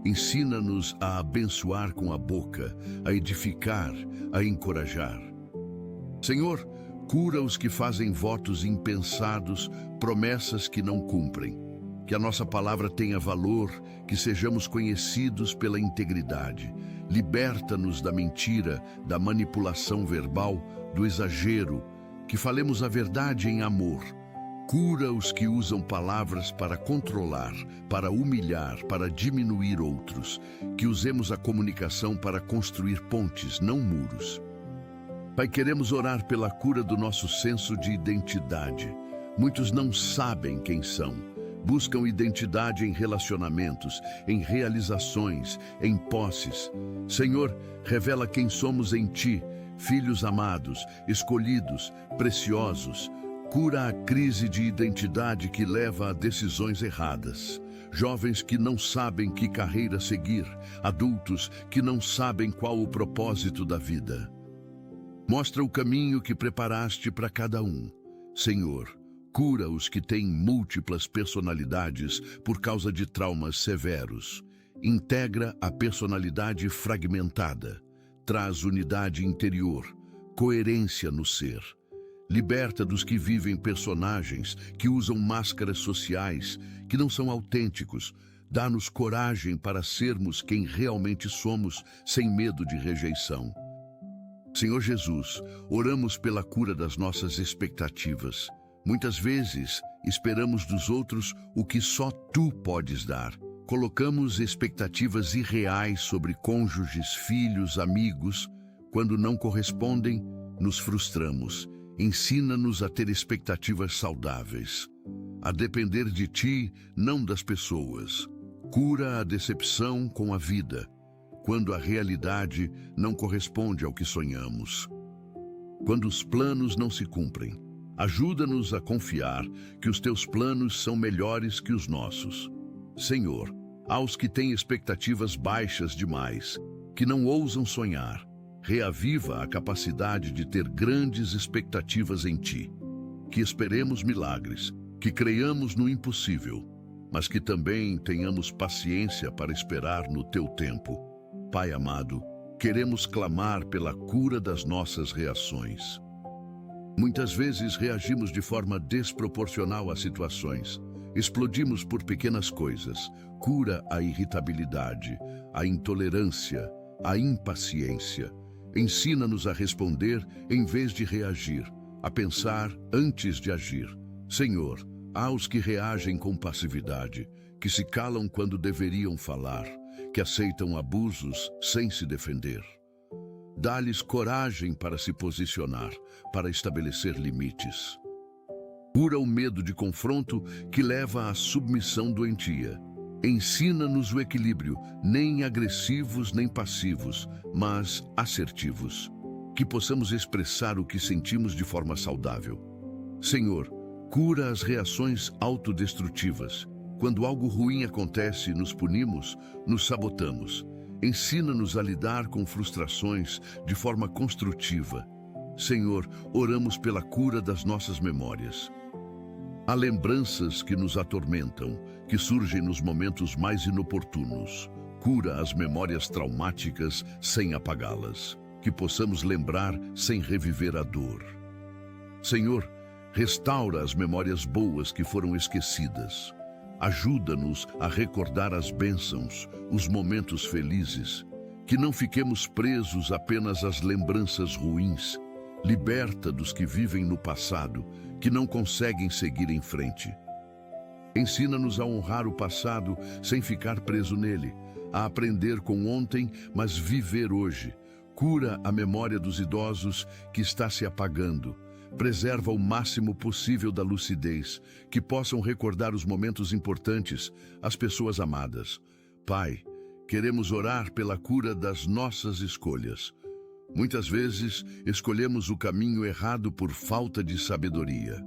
Ensina-nos a abençoar com a boca, a edificar, a encorajar. Senhor, cura os que fazem votos impensados, promessas que não cumprem. Que a nossa palavra tenha valor, que sejamos conhecidos pela integridade. Liberta-nos da mentira, da manipulação verbal, do exagero. Que falemos a verdade em amor. Cura os que usam palavras para controlar, para humilhar, para diminuir outros. Que usemos a comunicação para construir pontes, não muros. Pai, queremos orar pela cura do nosso senso de identidade. Muitos não sabem quem são. Buscam identidade em relacionamentos, em realizações, em posses. Senhor, revela quem somos em Ti, filhos amados, escolhidos, preciosos. Cura a crise de identidade que leva a decisões erradas. Jovens que não sabem que carreira seguir, adultos que não sabem qual o propósito da vida. Mostra o caminho que preparaste para cada um. Senhor, cura os que têm múltiplas personalidades por causa de traumas severos. Integra a personalidade fragmentada. Traz unidade interior, coerência no ser. Liberta dos que vivem personagens, que usam máscaras sociais, que não são autênticos. Dá-nos coragem para sermos quem realmente somos, sem medo de rejeição. Senhor Jesus, oramos pela cura das nossas expectativas. Muitas vezes, esperamos dos outros o que só Tu podes dar. Colocamos expectativas irreais sobre cônjuges, filhos, amigos. Quando não correspondem, nos frustramos. Ensina-nos a ter expectativas saudáveis. A depender de Ti, não das pessoas. Cura a decepção com a vida, quando a realidade não corresponde ao que sonhamos. quando os planos não se cumprem. Ajuda-nos a confiar que os teus planos são melhores que os nossos. Senhor, aos que têm expectativas baixas demais, que não ousam sonhar, reaviva a capacidade de ter grandes expectativas em Ti. Que esperemos milagres, que creiamos no impossível, mas que também tenhamos paciência para esperar no Teu tempo. Pai amado, queremos clamar pela cura das nossas reações. Muitas vezes reagimos de forma desproporcional a situações. Explodimos por pequenas coisas. Cura a irritabilidade, a intolerância, a impaciência. Ensina-nos a responder em vez de reagir, a pensar antes de agir. Senhor, aos que reagem com passividade, que se calam quando deveriam falar, que aceitam abusos sem se defender. Dá-lhes coragem para se posicionar, para estabelecer limites. Cura o medo de confronto que leva à submissão doentia. Ensina-nos o equilíbrio, nem agressivos nem passivos, mas assertivos. Que possamos expressar o que sentimos de forma saudável. Senhor, cura as reações autodestrutivas. Quando algo ruim acontece, nos punimos, nos sabotamos. Ensina-nos a lidar com frustrações de forma construtiva. Senhor, oramos pela cura das nossas memórias. Há lembranças que nos atormentam, que surgem nos momentos mais inoportunos. Cura as memórias traumáticas sem apagá-las. Que possamos lembrar sem reviver a dor. Senhor, restaura as memórias boas que foram esquecidas. Ajuda-nos a recordar as bênçãos, os momentos felizes. Que não fiquemos presos apenas às lembranças ruins. Liberta dos que vivem no passado, que não conseguem seguir em frente. Ensina-nos a honrar o passado sem ficar preso nele, a aprender com ontem, mas viver hoje. Cura a memória dos idosos que está se apagando. Preserva o máximo possível da lucidez, que possam recordar os momentos importantes, as pessoas amadas. Pai, queremos orar pela cura das nossas escolhas. Muitas vezes, escolhemos o caminho errado por falta de sabedoria.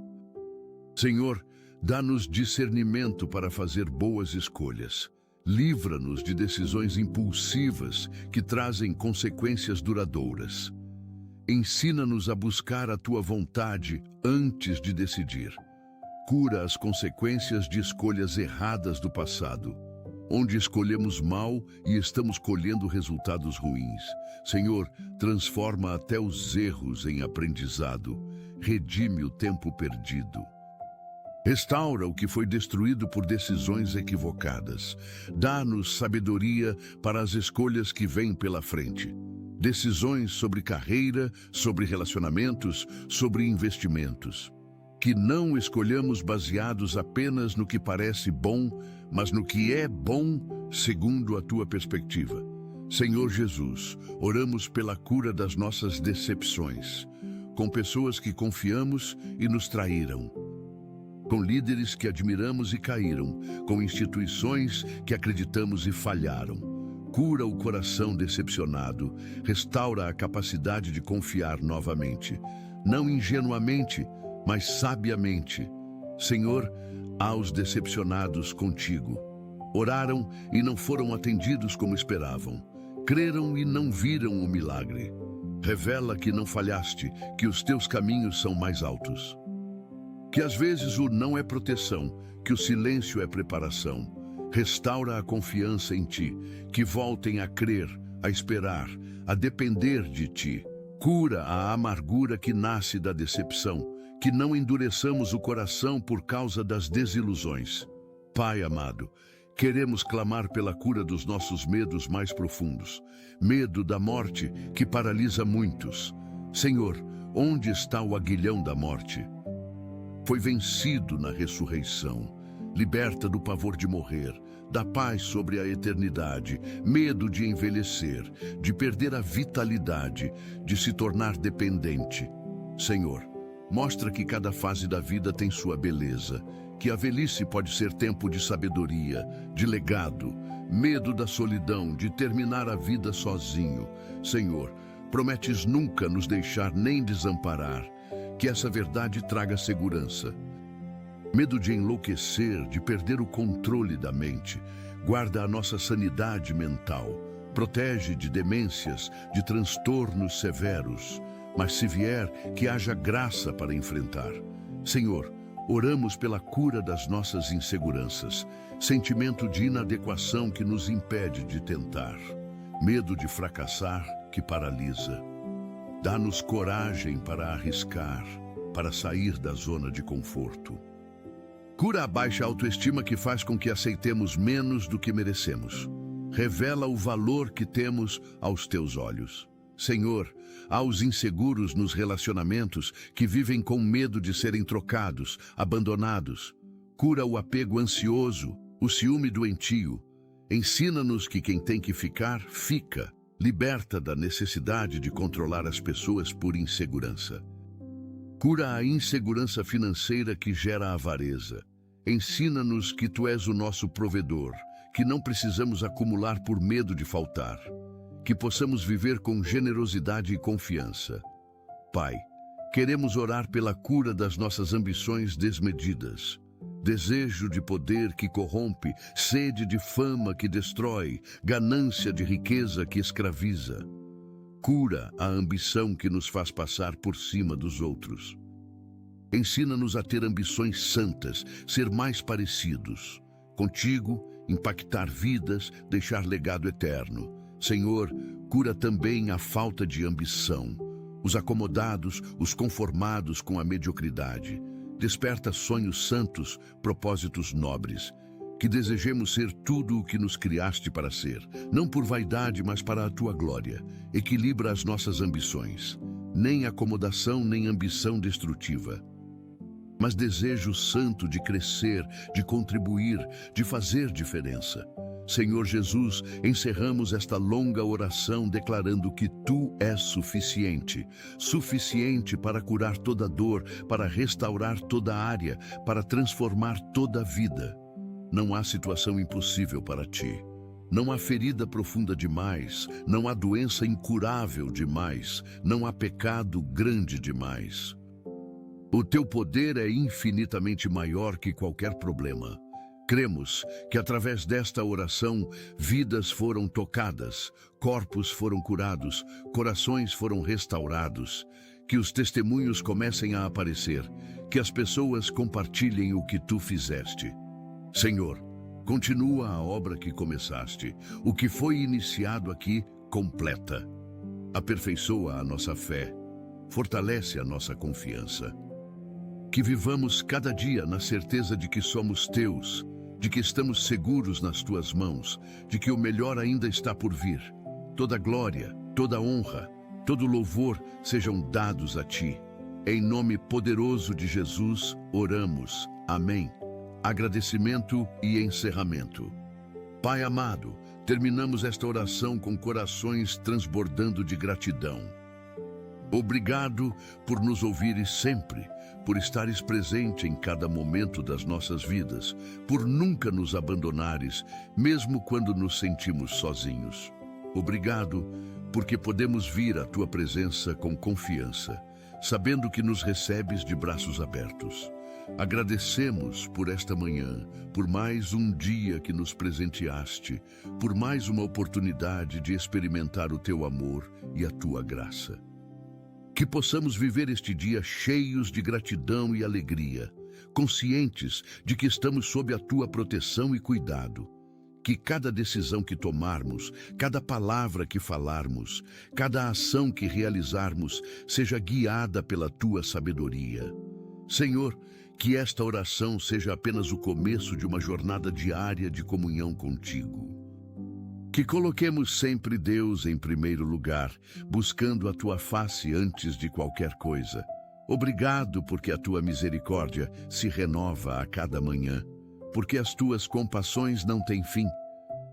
Senhor, dá-nos discernimento para fazer boas escolhas. Livra-nos de decisões impulsivas que trazem consequências duradouras. Ensina-nos a buscar a Tua vontade antes de decidir. Cura as consequências de escolhas erradas do passado, onde escolhemos mal e estamos colhendo resultados ruins. Senhor, transforma até os erros em aprendizado. Redime o tempo perdido. Restaura o que foi destruído por decisões equivocadas. Dá-nos sabedoria para as escolhas que vêm pela frente. Decisões sobre carreira, sobre relacionamentos, sobre investimentos. Que não escolhamos baseados apenas no que parece bom, mas no que é bom segundo a Tua perspectiva. Senhor Jesus, oramos pela cura das nossas decepções, com pessoas que confiamos e nos traíram, com líderes que admiramos e caíram, com instituições que acreditamos e falharam. Cura o coração decepcionado, restaura a capacidade de confiar novamente, não ingenuamente, mas sabiamente. Senhor, aos decepcionados contigo, oraram e não foram atendidos como esperavam, creram e não viram o milagre. Revela que não falhaste, que os teus caminhos são mais altos. Que às vezes o não é proteção, que o silêncio é preparação. Restaura a confiança em Ti, que voltem a crer, a esperar, a depender de Ti. Cura a amargura que nasce da decepção, que não endureçamos o coração por causa das desilusões. Pai amado, queremos clamar pela cura dos nossos medos mais profundos. Medo da morte que paralisa muitos. Senhor, onde está o aguilhão da morte? Foi vencido na ressurreição. Liberta do pavor de morrer, da paz sobre a eternidade, medo de envelhecer, de perder a vitalidade, de se tornar dependente. Senhor, mostra que cada fase da vida tem sua beleza, que a velhice pode ser tempo de sabedoria, de legado, medo da solidão, de terminar a vida sozinho. Senhor, Prometes nunca nos deixar nem desamparar. Que essa verdade traga segurança. Medo de enlouquecer, de perder o controle da mente. Guarda a nossa sanidade mental. Protege de demências, de transtornos severos. Mas se vier, que haja graça para enfrentar. Senhor, oramos pela cura das nossas inseguranças. Sentimento de inadequação que nos impede de tentar. Medo de fracassar que paralisa. Dá-nos coragem para arriscar, para sair da zona de conforto. Cura a baixa autoestima que faz com que aceitemos menos do que merecemos. Revela o valor que temos aos teus olhos. Senhor, aos inseguros nos relacionamentos que vivem com medo de serem trocados, abandonados. Cura o apego ansioso, o ciúme doentio. Ensina-nos que quem tem que ficar, fica. Liberta da necessidade de controlar as pessoas por insegurança. Cura a insegurança financeira que gera avareza. Ensina-nos que tu és o nosso provedor, que não precisamos acumular por medo de faltar. Que possamos viver com generosidade e confiança. Pai, queremos orar pela cura das nossas ambições desmedidas. Desejo de poder que corrompe, sede de fama que destrói, ganância de riqueza que escraviza. Cura a ambição que nos faz passar por cima dos outros. Ensina-nos a ter ambições santas, ser mais parecidos. Contigo, impactar vidas, deixar legado eterno. Senhor, cura também a falta de ambição. Os acomodados, os conformados com a mediocridade. Desperta sonhos santos, propósitos nobres. Que desejemos ser tudo o que nos criaste para ser, não por vaidade, mas para a tua glória. Equilibra as nossas ambições. Nem acomodação, nem ambição destrutiva. Mas desejo santo de crescer, de contribuir, de fazer diferença. Senhor Jesus, encerramos esta longa oração declarando que Tu és suficiente. Suficiente para curar toda dor, para restaurar toda área, para transformar toda vida. Não há situação impossível para Ti. Não há ferida profunda demais, não há doença incurável demais, não há pecado grande demais. O Teu poder é infinitamente maior que qualquer problema. Cremos que através desta oração, vidas foram tocadas, corpos foram curados, corações foram restaurados, que os testemunhos comecem a aparecer, que as pessoas compartilhem o que Tu fizeste. Senhor, continua a obra que começaste, o que foi iniciado aqui, completa. Aperfeiçoa a nossa fé, fortalece a nossa confiança. Que vivamos cada dia na certeza de que somos Teus, de que estamos seguros nas Tuas mãos, de que o melhor ainda está por vir. Toda glória, toda honra, todo louvor sejam dados a Ti. Em nome poderoso de Jesus, oramos. Amém. Agradecimento e encerramento. Pai amado, terminamos esta oração com corações transbordando de gratidão. Obrigado por nos ouvires sempre, por estares presente em cada momento das nossas vidas, por nunca nos abandonares, mesmo quando nos sentimos sozinhos. Obrigado porque podemos vir à Tua presença com confiança, sabendo que nos recebes de braços abertos. Agradecemos por esta manhã, por mais um dia que nos presenteaste, por mais uma oportunidade de experimentar o Teu amor e a Tua graça. Que possamos viver este dia cheios de gratidão e alegria, conscientes de que estamos sob a Tua proteção e cuidado. Que cada decisão que tomarmos, cada palavra que falarmos, cada ação que realizarmos seja guiada pela Tua sabedoria. Senhor, que esta oração seja apenas o começo de uma jornada diária de comunhão contigo. Que coloquemos sempre Deus em primeiro lugar, buscando a Tua face antes de qualquer coisa. Obrigado porque a Tua misericórdia se renova a cada manhã, porque as Tuas compaixões não têm fim.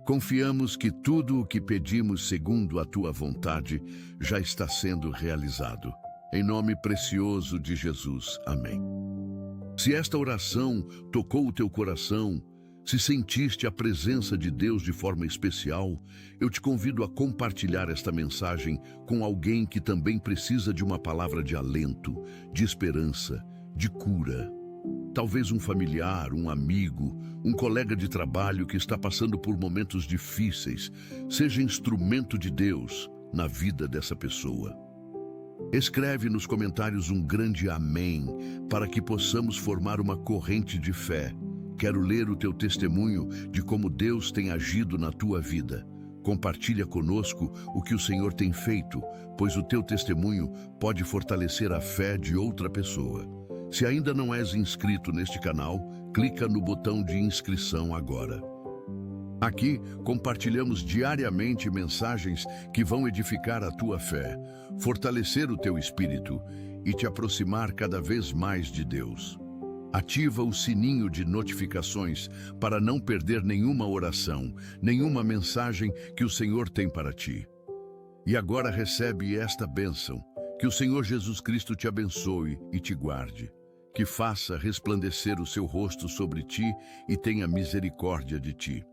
Confiamos que tudo o que pedimos segundo a Tua vontade já está sendo realizado. Em nome precioso de Jesus. Amém. Se esta oração tocou o teu coração, Se sentiste a presença de Deus de forma especial, eu te convido a compartilhar esta mensagem com alguém que também precisa de uma palavra de alento, de esperança, de cura. Talvez um familiar, um amigo, um colega de trabalho que está passando por momentos difíceis, seja instrumento de Deus na vida dessa pessoa. Escreve nos comentários um grande amém para que possamos formar uma corrente de fé. Quero ler o teu testemunho de como Deus tem agido na tua vida. Compartilha conosco o que o Senhor tem feito, pois o teu testemunho pode fortalecer a fé de outra pessoa. Se ainda não és inscrito neste canal, clica no botão de inscrição agora. Aqui compartilhamos diariamente mensagens que vão edificar a tua fé, fortalecer o teu espírito e te aproximar cada vez mais de Deus. Ativa o sininho de notificações para não perder nenhuma oração, nenhuma mensagem que o Senhor tem para ti. E agora recebe esta bênção. Que o Senhor Jesus Cristo te abençoe e te guarde. Que faça resplandecer o seu rosto sobre ti e tenha misericórdia de ti.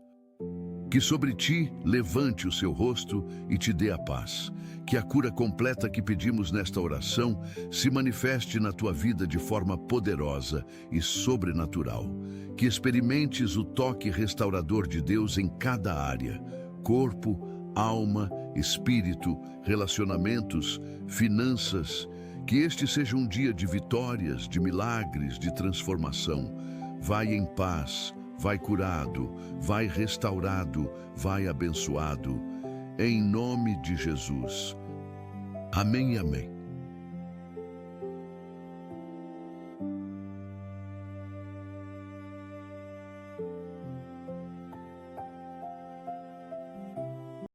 Que sobre ti levante o seu rosto e te dê a paz. Que a cura completa que pedimos nesta oração se manifeste na tua vida de forma poderosa e sobrenatural. Que experimentes o toque restaurador de Deus em cada área: corpo, alma, espírito, relacionamentos, finanças. Que este seja um dia de vitórias, de milagres, de transformação. Vai em paz. Vai curado, vai restaurado, vai abençoado, em nome de Jesus. Amém e amém.